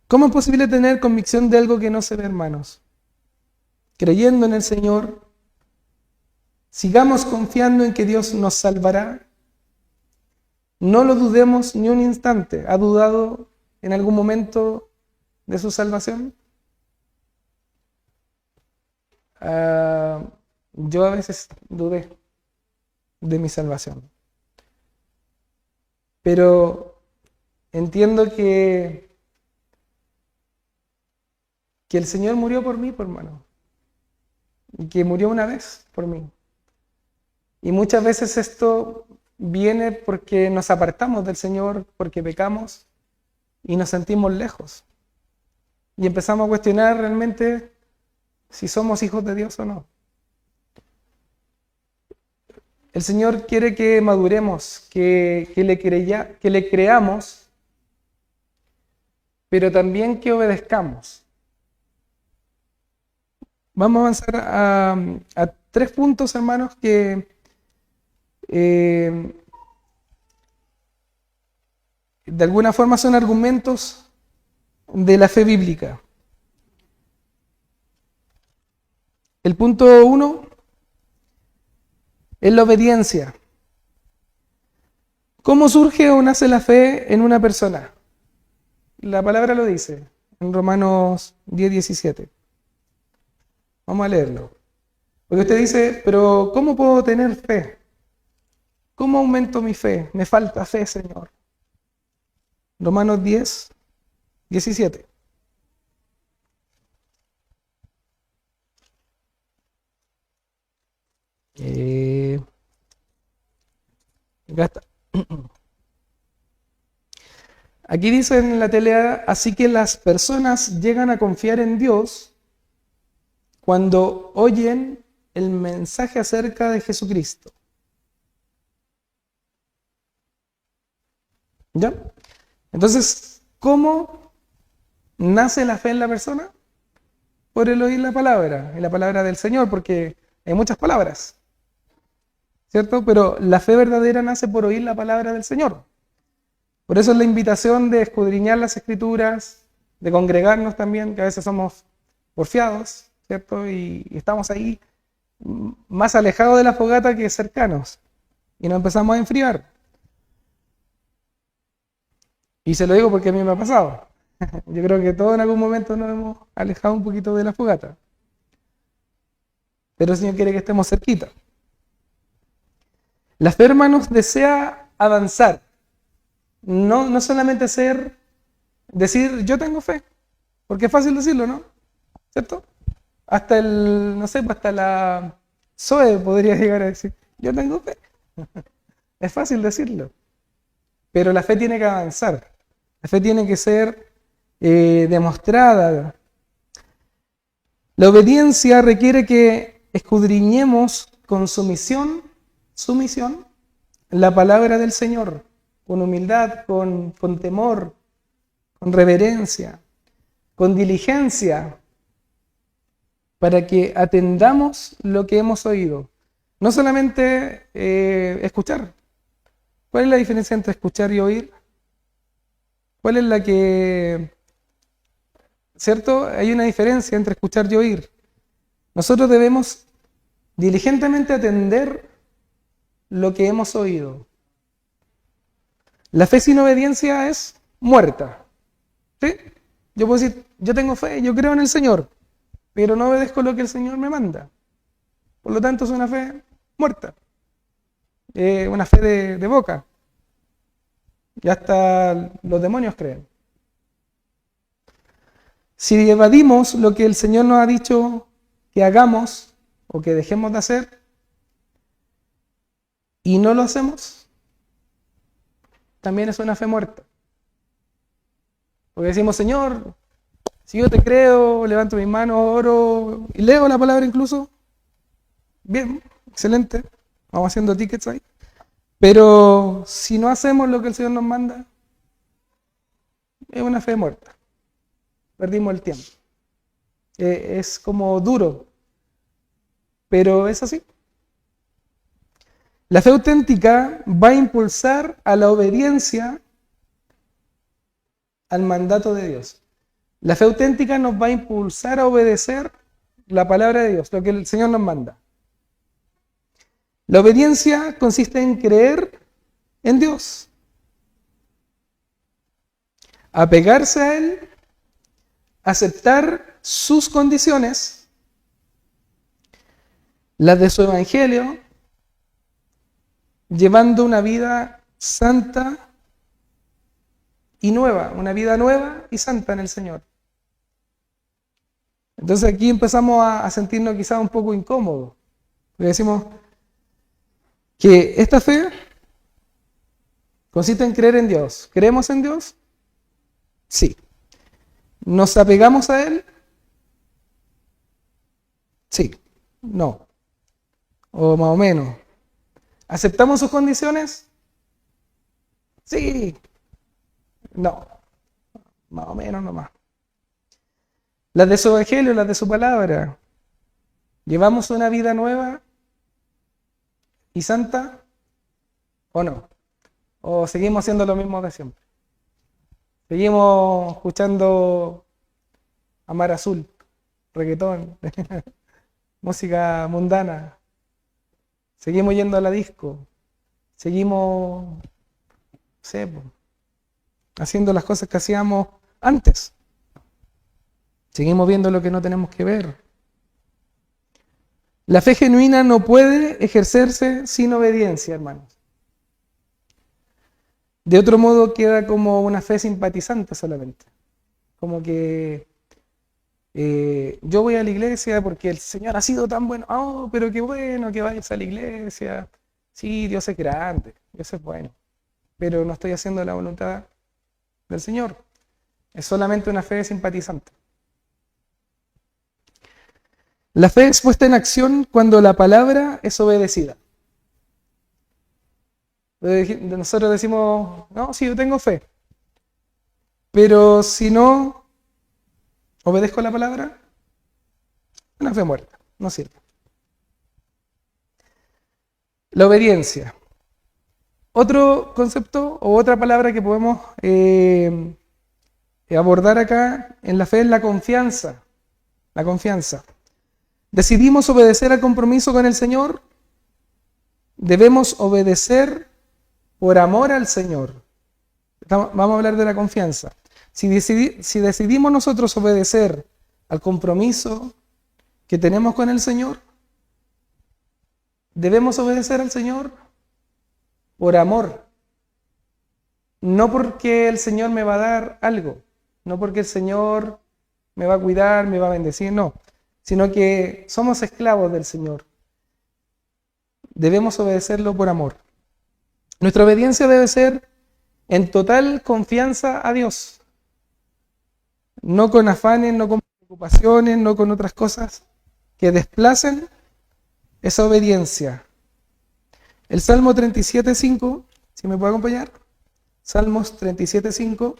[SPEAKER 1] ¿Cómo es posible tener convicción de algo que no se ve, hermanos? Creyendo en el Señor, sigamos confiando en que Dios nos salvará. No lo dudemos ni un instante. ¿Ha dudado en algún momento de su salvación? Yo a veces dudé de mi salvación. Pero entiendo que el Señor murió por mí, por hermano. Y que murió una vez por mí. Y muchas veces esto viene porque nos apartamos del Señor, porque pecamos y nos sentimos lejos. Y empezamos a cuestionar realmente si somos hijos de Dios o no. El Señor quiere que maduremos, que le creamos, pero también que obedezcamos. Vamos a avanzar a 3 puntos, hermanos, que de alguna forma son argumentos de la fe bíblica. El punto 1 es la obediencia. ¿Cómo surge o nace la fe en una persona? La palabra lo dice en Romanos 10:17. Vamos a leerlo. Porque usted dice, pero ¿cómo puedo tener fe? ¿Cómo aumento mi fe? Me falta fe, Señor. Romanos 10:17. Acá está. Aquí dice en la tele, así que las personas llegan a confiar en Dios cuando oyen el mensaje acerca de Jesucristo. ¿Ya? Entonces, ¿cómo nace la fe en la persona? Por el oír la palabra, y la palabra del Señor, porque hay muchas palabras, ¿cierto? Pero la fe verdadera nace por oír la palabra del Señor. Por eso es la invitación de escudriñar las Escrituras, de congregarnos también, que a veces somos porfiados, ¿cierto? Y estamos ahí más alejados de la fogata que cercanos, y nos empezamos a enfriar. Y se lo digo porque a mí me ha pasado. Yo creo que todos en algún momento nos hemos alejado un poquito de la fogata. pero el Señor quiere que estemos cerquita. La fe, hermanos, desea avanzar. No solamente decir, yo tengo fe, porque es fácil decirlo, ¿no? ¿Cierto? Hasta no sé, hasta la Zoe podría llegar a decir, yo tengo fe. Es fácil decirlo. Pero la fe tiene que avanzar. La fe tiene que ser demostrada. La obediencia requiere que escudriñemos con sumisión, la palabra del Señor, con humildad, con temor, con reverencia, con diligencia, para que atendamos lo que hemos oído. No solamente escuchar. ¿Cuál es la diferencia entre escuchar y oír? ¿Cuál es la que... ¿Cierto? Hay una diferencia entre escuchar y oír. Nosotros debemos diligentemente atender lo que hemos oído. La fe sin obediencia es muerta. ¿Sí? Yo puedo decir, yo tengo fe, yo creo en el Señor, pero no obedezco lo que el Señor me manda. Por lo tanto, es una fe muerta. Una fe de boca. Y hasta los demonios creen. Si evadimos lo que el Señor nos ha dicho que hagamos o que dejemos de hacer y no lo hacemos, también es una fe muerta. Porque decimos, Señor, si yo te creo, levanto mis manos, oro y leo la palabra incluso, bien, excelente, vamos haciendo tickets ahí. Pero si no hacemos lo que el Señor nos manda, es una fe muerta. Perdimos el tiempo. Es como duro, pero es así. La fe auténtica va a impulsar a la obediencia al mandato de Dios. La fe auténtica nos va a impulsar a obedecer la palabra de Dios, lo que el Señor nos manda. La obediencia consiste en creer en Dios, apegarse a Él, aceptar sus condiciones, las de su evangelio, llevando una vida santa y nueva, una vida nueva y santa en el Señor. Entonces aquí empezamos a sentirnos quizás un poco incómodos, porque decimos que esta fe consiste en creer en Dios. ¿Creemos en Dios? Sí. ¿Nos apegamos a Él? Sí. No. O más o menos. ¿Aceptamos sus condiciones? Sí. No. Más o menos nomás. Las de su evangelio, las de su palabra. ¿Llevamos una vida nueva y santa o no? ¿O seguimos haciendo lo mismo de siempre? Seguimos escuchando a Mar Azul, reggaetón, música mundana. Seguimos yendo a la disco. Seguimos, no sé, haciendo las cosas que hacíamos antes. Seguimos viendo lo que no tenemos que ver. La fe genuina no puede ejercerse sin obediencia, hermanos. De otro modo queda como una fe simpatizante solamente. Como que yo voy a la iglesia porque el Señor ha sido tan bueno. Oh, pero qué bueno que vayas a la iglesia. Sí, Dios es grande, Dios es bueno. Pero no estoy haciendo la voluntad del Señor. Es solamente una fe simpatizante. La fe es puesta en acción cuando la palabra es obedecida. Nosotros decimos, no, sí, yo tengo fe. Pero si no obedezco la palabra, una fe muerta, no sirve. La obediencia. Otro concepto o otra palabra que podemos abordar acá en la fe es la confianza. La confianza. Decidimos obedecer al compromiso con el Señor. Debemos obedecer por amor al Señor. Vamos a hablar de la confianza. Si decidimos nosotros obedecer al compromiso que tenemos con el Señor, Debemos obedecer al Señor por amor. No porque el Señor me va a dar algo, no porque el Señor me va a cuidar, me va a bendecir, no, sino que somos esclavos del Señor. Debemos obedecerlo por amor. Nuestra obediencia debe ser en total confianza a Dios, no con afanes, no con preocupaciones, no con otras cosas que desplacen esa obediencia. El Salmo 37:5, si me puede acompañar. Salmos 37:5.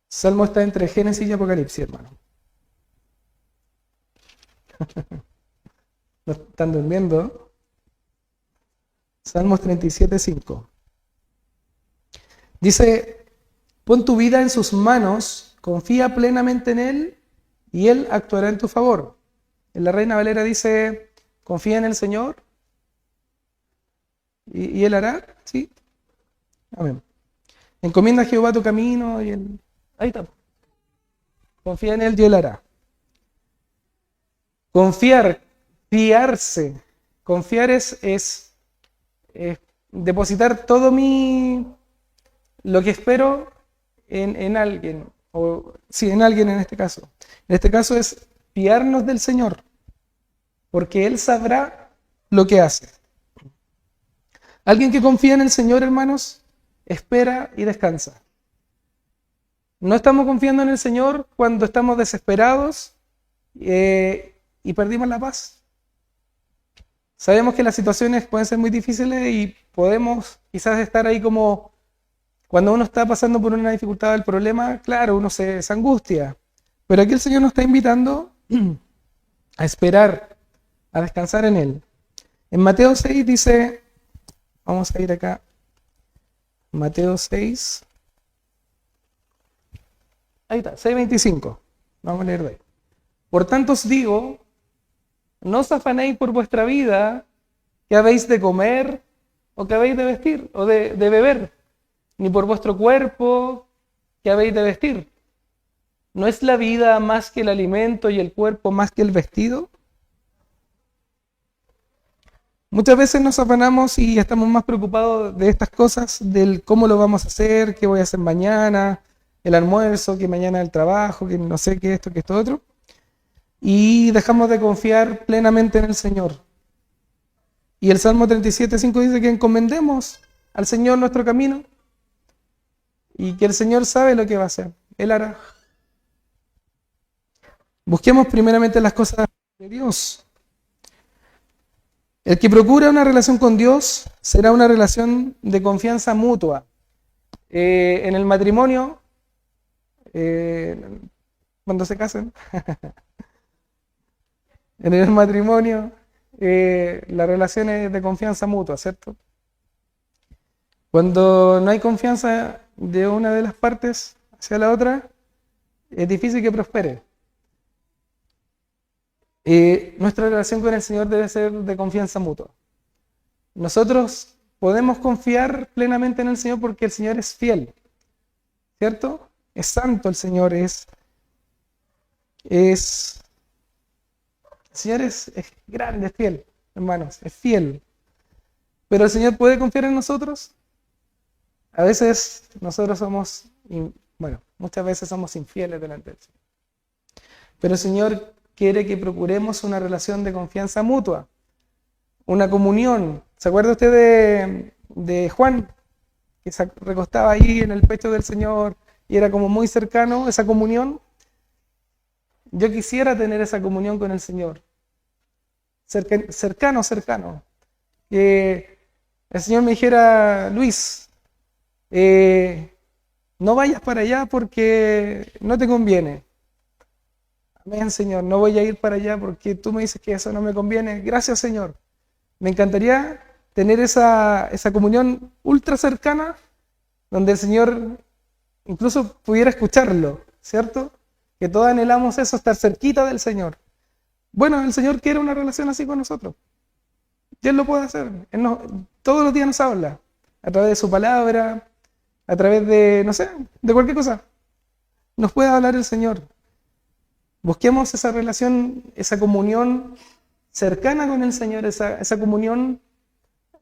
[SPEAKER 1] Salmo está entre Génesis y Apocalipsis, hermano. No están durmiendo. Salmos 37:5. Dice: pon tu vida en sus manos, confía plenamente en Él y Él actuará en tu favor. En la Reina Valera dice: confía en el Señor y Él hará. ¿Sí? Amén. Encomienda a Jehová tu camino y Él... Ahí está. Confía en Él y Él hará. Confiar, fiarse. Confiar es depositar todo lo que espero en alguien. Sí, en alguien en este caso. En este caso es fiarnos del Señor, porque Él sabrá lo que hace. Alguien que confía en el Señor, hermanos, espera y descansa. No estamos confiando en el Señor cuando estamos desesperados y perdimos la paz. Sabemos que las situaciones pueden ser muy difíciles y podemos quizás estar ahí como cuando uno está pasando por una dificultad del problema, claro, uno se angustia. Pero aquí el Señor nos está invitando a esperar, a descansar en Él. En Mateo 6 dice, vamos a ir acá, Mateo 6, ahí está, 6:25, vamos a leer de ahí. Por tanto os digo, no os afanéis por vuestra vida, que habéis de comer, o que habéis de vestir, o de beber, ni por vuestro cuerpo, que habéis de vestir. ¿No es la vida más que el alimento y el cuerpo más que el vestido? Muchas veces nos afanamos y estamos más preocupados de estas cosas, del cómo lo vamos a hacer, qué voy a hacer mañana, el almuerzo, que mañana el trabajo, que no sé qué esto, que esto otro. Y dejamos de confiar plenamente en el Señor. Y el Salmo 37:5 dice que encomendemos al Señor nuestro camino y que el Señor sabe lo que va a hacer. Él hará. Busquemos primeramente las cosas de Dios. El que procura una relación con Dios será una relación de confianza mutua. En el matrimonio, cuando se casen, en el matrimonio, la relación es de confianza mutua, ¿cierto? Cuando no hay confianza de una de las partes hacia la otra, es difícil que prospere. Nuestra relación con el Señor debe ser de confianza mutua. Nosotros podemos confiar plenamente en el Señor porque el Señor es fiel, ¿cierto? Es santo el Señor, el Señor es grande, es fiel, hermanos, es fiel. Pero el Señor puede confiar en nosotros. A veces nosotros muchas veces somos infieles delante del Señor. Pero el Señor quiere que procuremos una relación de confianza mutua, una comunión. ¿Se acuerda usted de Juan, que se recostaba ahí en el pecho del Señor y era como muy cercano, esa comunión? Yo quisiera tener esa comunión con el Señor, cercano. Que el Señor me dijera, Luis, no vayas para allá porque no te conviene. Amén, Señor, no voy a ir para allá porque tú me dices que eso no me conviene. Gracias, Señor. Me encantaría tener esa comunión ultra cercana donde el Señor incluso pudiera escucharlo, ¿cierto? Que todos anhelamos eso, estar cerquita del Señor. Bueno, el Señor quiere una relación así con nosotros. Y Él lo puede hacer. Todos los días nos habla, a través de su palabra, a través de, no sé, de cualquier cosa. Nos puede hablar el Señor. Busquemos esa relación, esa comunión cercana con el Señor, esa comunión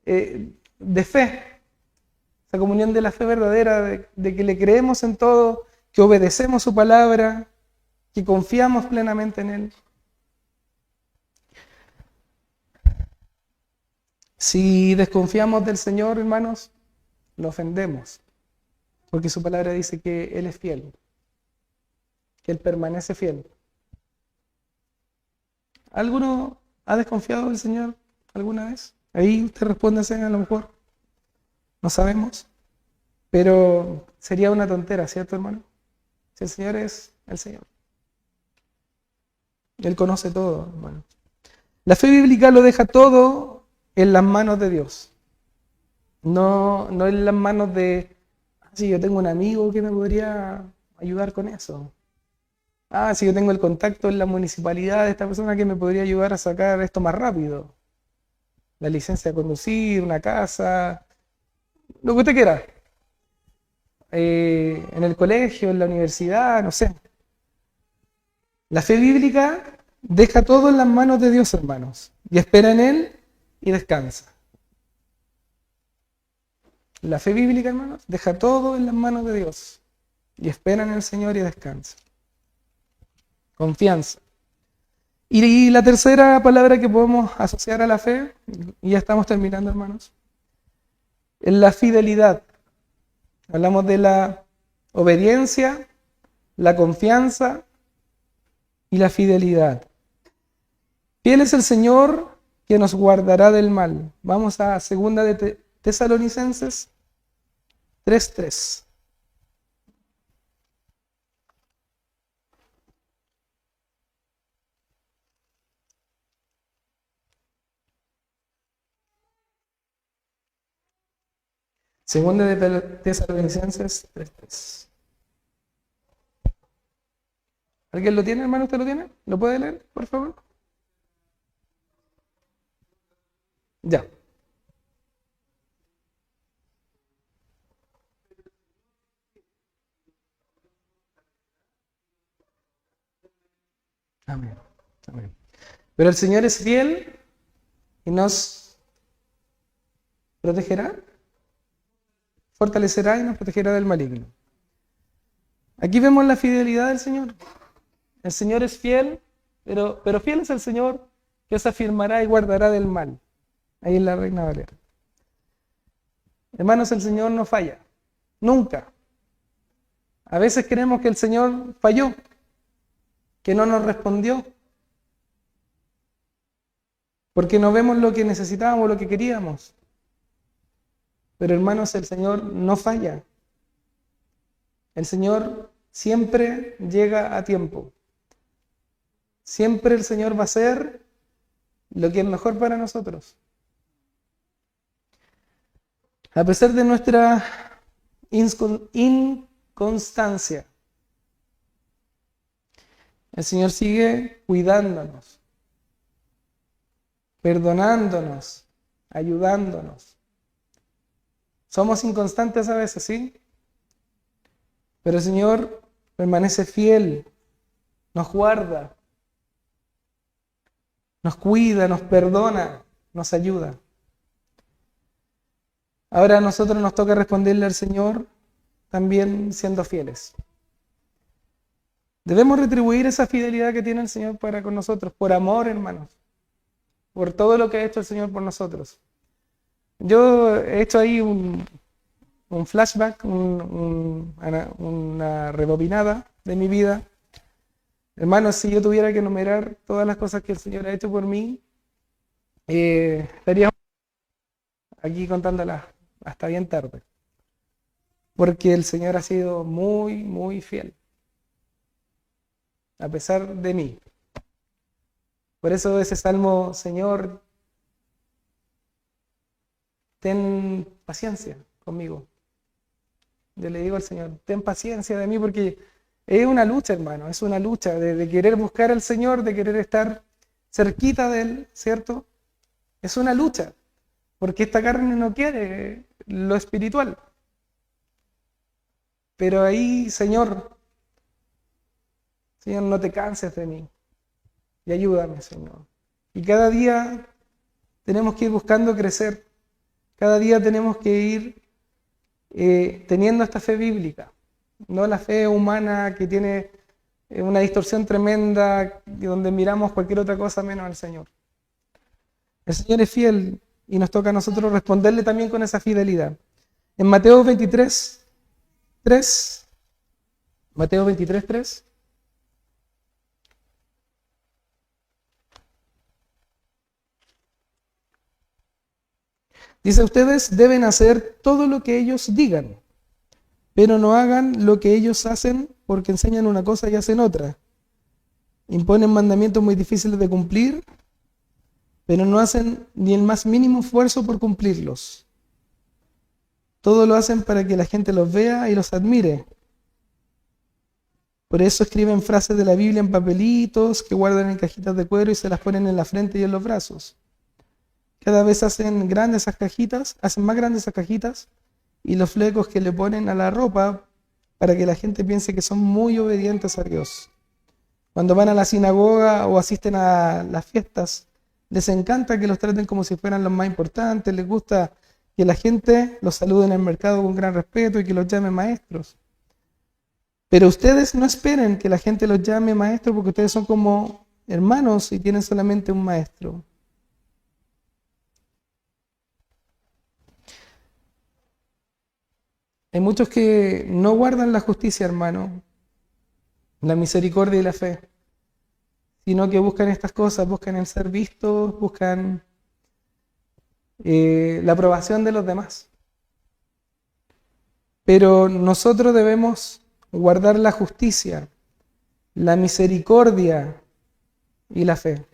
[SPEAKER 1] de fe, esa comunión de la fe verdadera, de que le creemos en todo, que obedecemos su palabra, que confiamos plenamente en Él. Si desconfiamos del Señor, hermanos, lo ofendemos, porque su palabra dice que Él es fiel, que Él permanece fiel. ¿Alguno ha desconfiado del Señor alguna vez? Ahí usted responde, a lo mejor no sabemos, pero sería una tontera, ¿cierto, hermano? Si el Señor es el Señor. Él conoce todo, hermano. La fe bíblica lo deja todo en las manos de Dios. No en las manos de, si yo tengo un amigo que me podría ayudar con eso. Si yo tengo el contacto en la municipalidad de esta persona que me podría ayudar a sacar esto más rápido. La licencia de conducir, una casa, lo que usted quiera. En el colegio, en la universidad, no sé. La fe bíblica deja todo en las manos de Dios, hermanos, y espera en Él y descansa. La fe bíblica, hermanos, deja todo en las manos de Dios y espera en el Señor y descansa. Confianza. Y la tercera palabra que podemos asociar a la fe, y ya estamos terminando, hermanos, es la fidelidad. Hablamos de la obediencia, la confianza y la fidelidad. Fiel es el Señor que nos guardará del mal. Vamos a 2 de Tesalonicenses 3:3. Segunda de Tesalonicenses 3:3. ¿Alguien lo tiene, hermano? ¿Usted lo tiene? ¿Lo puede leer, por favor? Ya. Amén. Amén. Pero el Señor es fiel y nos protegerá, fortalecerá y nos protegerá del maligno. Aquí vemos la fidelidad del Señor. El Señor es fiel, pero fiel es el Señor que os afirmará y guardará del mal. Ahí en la Reina Valera. Hermanos, el Señor no falla. Nunca. A veces creemos que el Señor falló, que no nos respondió, porque no vemos lo que necesitábamos, lo que queríamos. Pero hermanos, el Señor no falla. El Señor siempre llega a tiempo. Siempre el Señor va a hacer lo que es mejor para nosotros. A pesar de nuestra inconstancia, el Señor sigue cuidándonos, perdonándonos, ayudándonos. Somos inconstantes a veces, ¿sí? Pero el Señor permanece fiel, nos guarda, nos cuida, nos perdona, nos ayuda. Ahora a nosotros nos toca responderle al Señor también siendo fieles. Debemos retribuir esa fidelidad que tiene el Señor para con nosotros, por amor, hermanos, por todo lo que ha hecho el Señor por nosotros. Yo he hecho ahí un flashback, una rebobinada de mi vida. Hermanos, si yo tuviera que enumerar todas las cosas que el Señor ha hecho por mí, estaría aquí contándolas hasta bien tarde. Porque el Señor ha sido muy, muy fiel. A pesar de mí. Por eso ese salmo, Señor, ten paciencia conmigo. Yo le digo al Señor, ten paciencia de mí porque es una lucha, hermano, es una lucha de querer buscar al Señor, de querer estar cerquita de Él, ¿cierto? Es una lucha, porque esta carne no quiere lo espiritual. Pero ahí, Señor, no te canses de mí y ayúdame, Señor. Y cada día tenemos que ir buscando crecer. Cada día tenemos que ir teniendo esta fe bíblica, no la fe humana que tiene una distorsión tremenda, donde miramos cualquier otra cosa menos al Señor. El Señor es fiel y nos toca a nosotros responderle también con esa fidelidad. En Mateo 23, 3, Mateo 23, 3. Dice, ustedes deben hacer todo lo que ellos digan, pero no hagan lo que ellos hacen porque enseñan una cosa y hacen otra. Imponen mandamientos muy difíciles de cumplir, pero no hacen ni el más mínimo esfuerzo por cumplirlos. Todo lo hacen para que la gente los vea y los admire. Por eso escriben frases de la Biblia en papelitos que guardan en cajitas de cuero y se las ponen en la frente y en los brazos. Cada vez hacen más grandes esas cajitas y los flecos que le ponen a la ropa para que la gente piense que son muy obedientes a Dios. Cuando van a la sinagoga o asisten a las fiestas, les encanta que los traten como si fueran los más importantes, les gusta que la gente los salude en el mercado con gran respeto y que los llame maestros. Pero ustedes no esperen que la gente los llame maestros porque ustedes son como hermanos y tienen solamente un maestro. Hay muchos que no guardan la justicia, hermano, la misericordia y la fe, sino que buscan estas cosas, buscan el ser vistos, buscan la aprobación de los demás. Pero nosotros debemos guardar la justicia, la misericordia y la fe.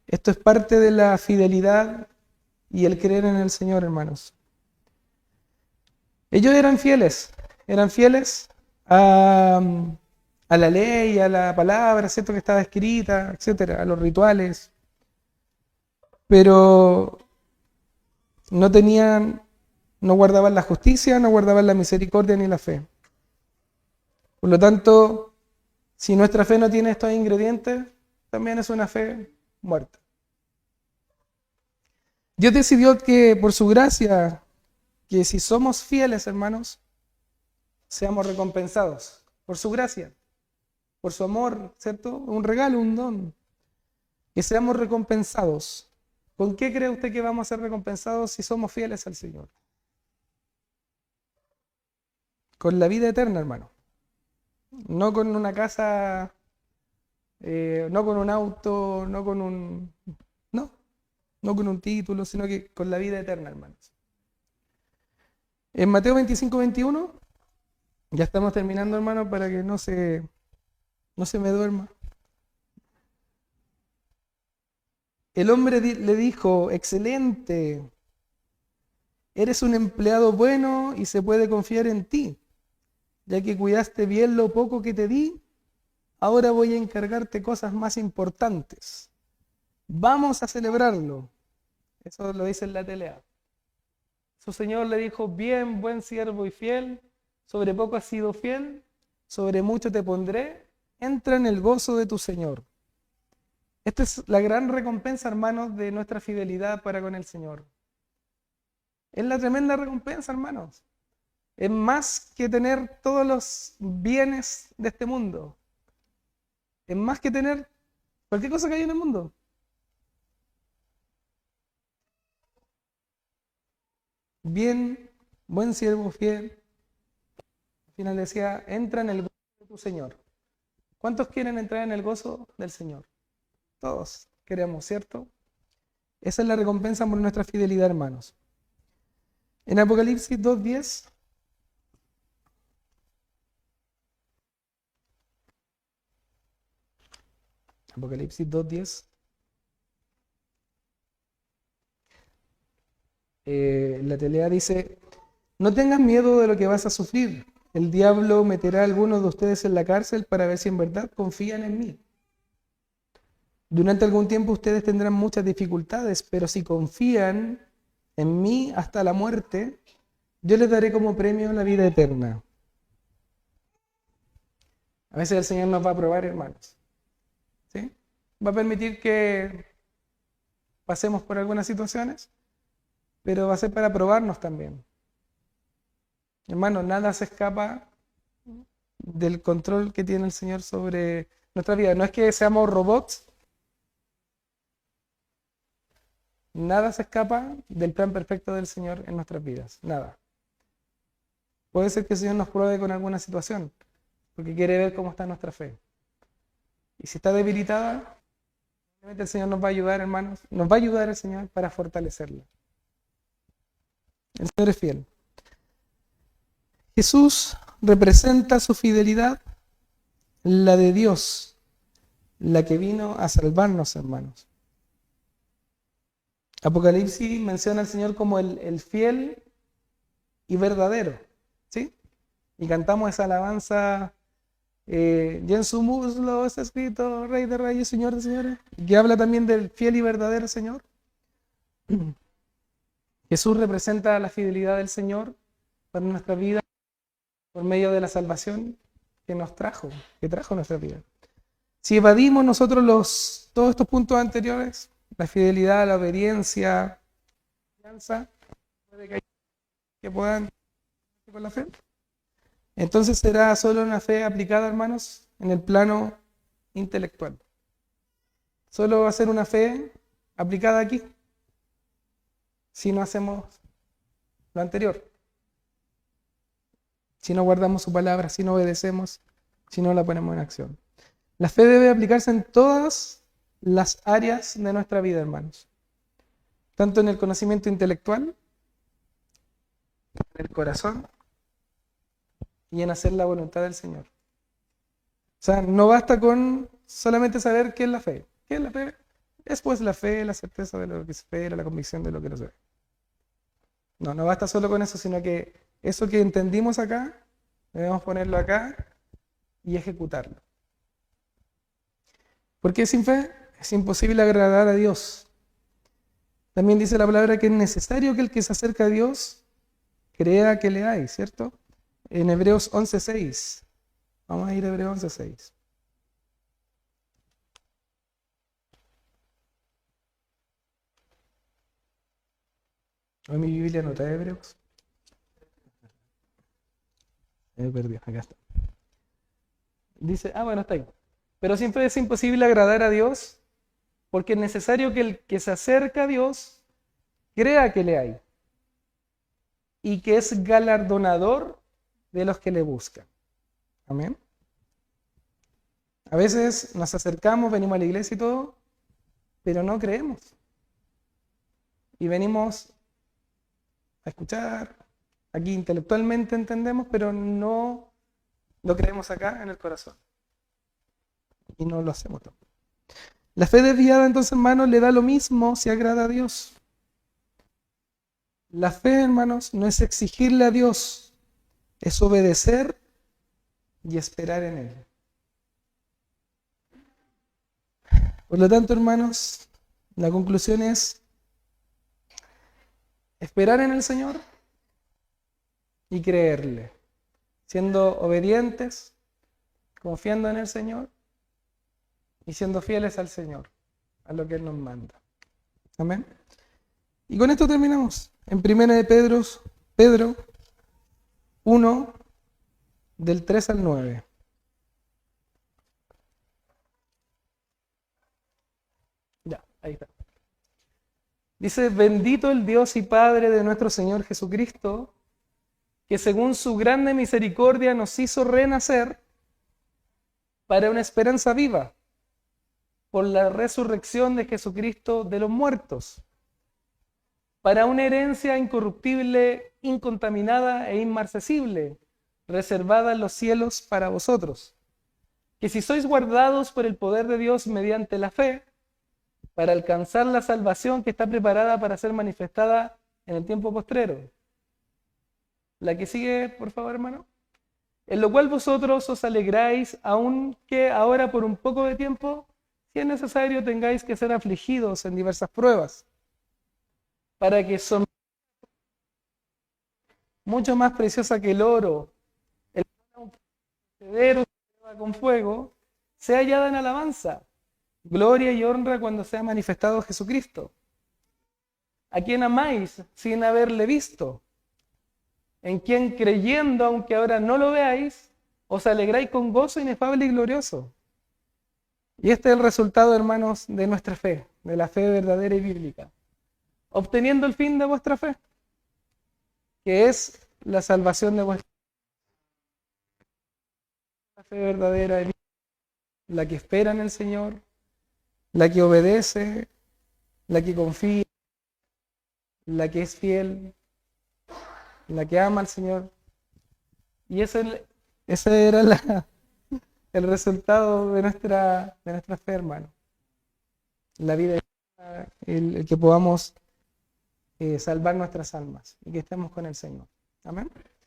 [SPEAKER 1] Esto es parte de la fidelidad y el creer en el Señor, hermanos. Ellos eran fieles a la ley, a la palabra, ¿cierto? Que estaba escrita, etcétera, a los rituales, pero no guardaban la justicia, no guardaban la misericordia ni la fe. Por lo tanto, si nuestra fe no tiene estos ingredientes, también es una fe muerta. Dios decidió que por su gracia, que si somos fieles, hermanos, seamos recompensados por su gracia, por su amor, ¿cierto? Un regalo, un don. Que seamos recompensados. ¿Con qué cree usted que vamos a ser recompensados si somos fieles al Señor? Con la vida eterna, hermano. No con una casa, no con un auto, no con un título, sino que con la vida eterna, hermanos. En Mateo 25, 21, ya estamos terminando, hermano, para que no se me duerma. El hombre le dijo, excelente, eres un empleado bueno y se puede confiar en ti, ya que cuidaste bien lo poco que te di, ahora voy a encargarte cosas más importantes. Vamos a celebrarlo. Eso lo dice en la TLA. Su señor le dijo, bien, buen siervo y fiel, sobre poco has sido fiel, sobre mucho te pondré, entra en el gozo de tu Señor. Esta es la gran recompensa, hermanos, de nuestra fidelidad para con el Señor. Es la tremenda recompensa, hermanos. Es más que tener todos los bienes de este mundo. Es más que tener cualquier cosa que hay en el mundo. Bien, buen siervo fiel. Al final decía, entra en el gozo de tu Señor. ¿Cuántos quieren entrar en el gozo del Señor? Todos queremos, ¿cierto? Esa es la recompensa por nuestra fidelidad, hermanos. En Apocalipsis 2:10, Apocalipsis 2:10, la telea dice, no tengas miedo de lo que vas a sufrir. El diablo meterá a algunos de ustedes en la cárcel para ver si en verdad confían en mí. Durante algún tiempo ustedes tendrán muchas dificultades, pero si confían en mí hasta la muerte, yo les daré como premio la vida eterna. A veces el Señor nos va a probar, hermanos. ¿Sí? va a permitir que pasemos por algunas situaciones, pero va a ser para probarnos también. Hermano, nada se escapa del control que tiene el Señor sobre nuestra vida. No es que seamos robots, nada se escapa del plan perfecto del Señor en nuestras vidas, nada. Puede ser que el Señor nos pruebe con alguna situación, porque quiere ver cómo está nuestra fe. Y si está debilitada, el Señor nos va a ayudar, hermanos, nos va a ayudar el Señor para fortalecerla. El Señor es fiel. Jesús representa su fidelidad, la de Dios, la que vino a salvarnos, hermanos. Apocalipsis menciona al Señor como el fiel y verdadero, ¿sí? Y cantamos esa alabanza, y en su muslo está escrito Rey de Reyes, Señor de Señores, que habla también del fiel y verdadero Señor. Jesús representa la fidelidad del Señor para nuestra vida por medio de la salvación que trajo nuestra vida. Si evadimos nosotros todos estos puntos anteriores, la fidelidad, la obediencia, la confianza, puede que puedan con la fe, entonces será solo una fe aplicada, hermanos, en el plano intelectual. Solo va a ser una fe aplicada aquí, si no hacemos lo anterior. Si no guardamos su palabra, si no obedecemos, si no la ponemos en acción. La fe debe aplicarse en todas las áreas de nuestra vida, hermanos. Tanto en el conocimiento intelectual, en el corazón y en hacer la voluntad del Señor. O sea, no basta con solamente saber qué es la fe. ¿Qué es la fe? Es pues la fe, la certeza de lo que se espera, la convicción de lo que no se ve. No basta solo con eso, sino que eso que entendimos acá, debemos ponerlo acá y ejecutarlo. Porque sin fe es imposible agradar a Dios. También dice la palabra que es necesario que el que se acerca a Dios crea que le hay, ¿cierto? En Hebreos 11:6. Vamos a ir a Hebreos 11:6. Hoy mi Biblia no trae Hebreos. Me perdió, acá está. Dice, bueno, está ahí. Pero sin fe es imposible agradar a Dios, porque es necesario que el que se acerca a Dios crea que le hay y que es galardonador de los que le buscan. Amén. A veces nos acercamos, venimos a la iglesia y todo, pero no creemos. Y venimos a escuchar, aquí intelectualmente entendemos, pero no lo creemos acá en el corazón. Y no lo hacemos tampoco. La fe desviada, entonces, hermanos, le da lo mismo si agrada a Dios. La fe, hermanos, no es exigirle a Dios, es obedecer y esperar en Él. Por lo tanto, hermanos, la conclusión es esperar en el Señor y creerle, siendo obedientes, confiando en el Señor y siendo fieles al Señor, a lo que Él nos manda. Amén. Y con esto terminamos. En 1 de Pedro 1, del 3 al 9. Ya, ahí está. Dice, bendito el Dios y Padre de nuestro Señor Jesucristo, que según su grande misericordia nos hizo renacer para una esperanza viva, por la resurrección de Jesucristo de los muertos, para una herencia incorruptible, incontaminada e inmarcesible, reservada en los cielos para vosotros, que si sois guardados por el poder de Dios mediante la fe, para alcanzar la salvación que está preparada para ser manifestada en el tiempo postrero. La que sigue, por favor, hermano. En lo cual vosotros os alegráis, aunque ahora por un poco de tiempo, si es necesario, tengáis que ser afligidos en diversas pruebas, para que son mucho más preciosa que el oro, el cedero con fuego, sea hallada en alabanza, gloria y honra cuando sea manifestado Jesucristo. ¿A quién amáis sin haberle visto? En quien creyendo, aunque ahora no lo veáis, os alegráis con gozo inefable y glorioso. Y este es el resultado, hermanos, de nuestra fe, de la fe verdadera y bíblica. Obteniendo el fin de vuestra fe, que es la salvación de vuestra fe verdadera y bíblica, la que espera en el Señor, la que obedece, la que confía, la que es fiel, la que ama al Señor. Y ese era el resultado de nuestra fe, hermano. La vida, el que podamos salvar nuestras almas y que estemos con el Señor. Amén.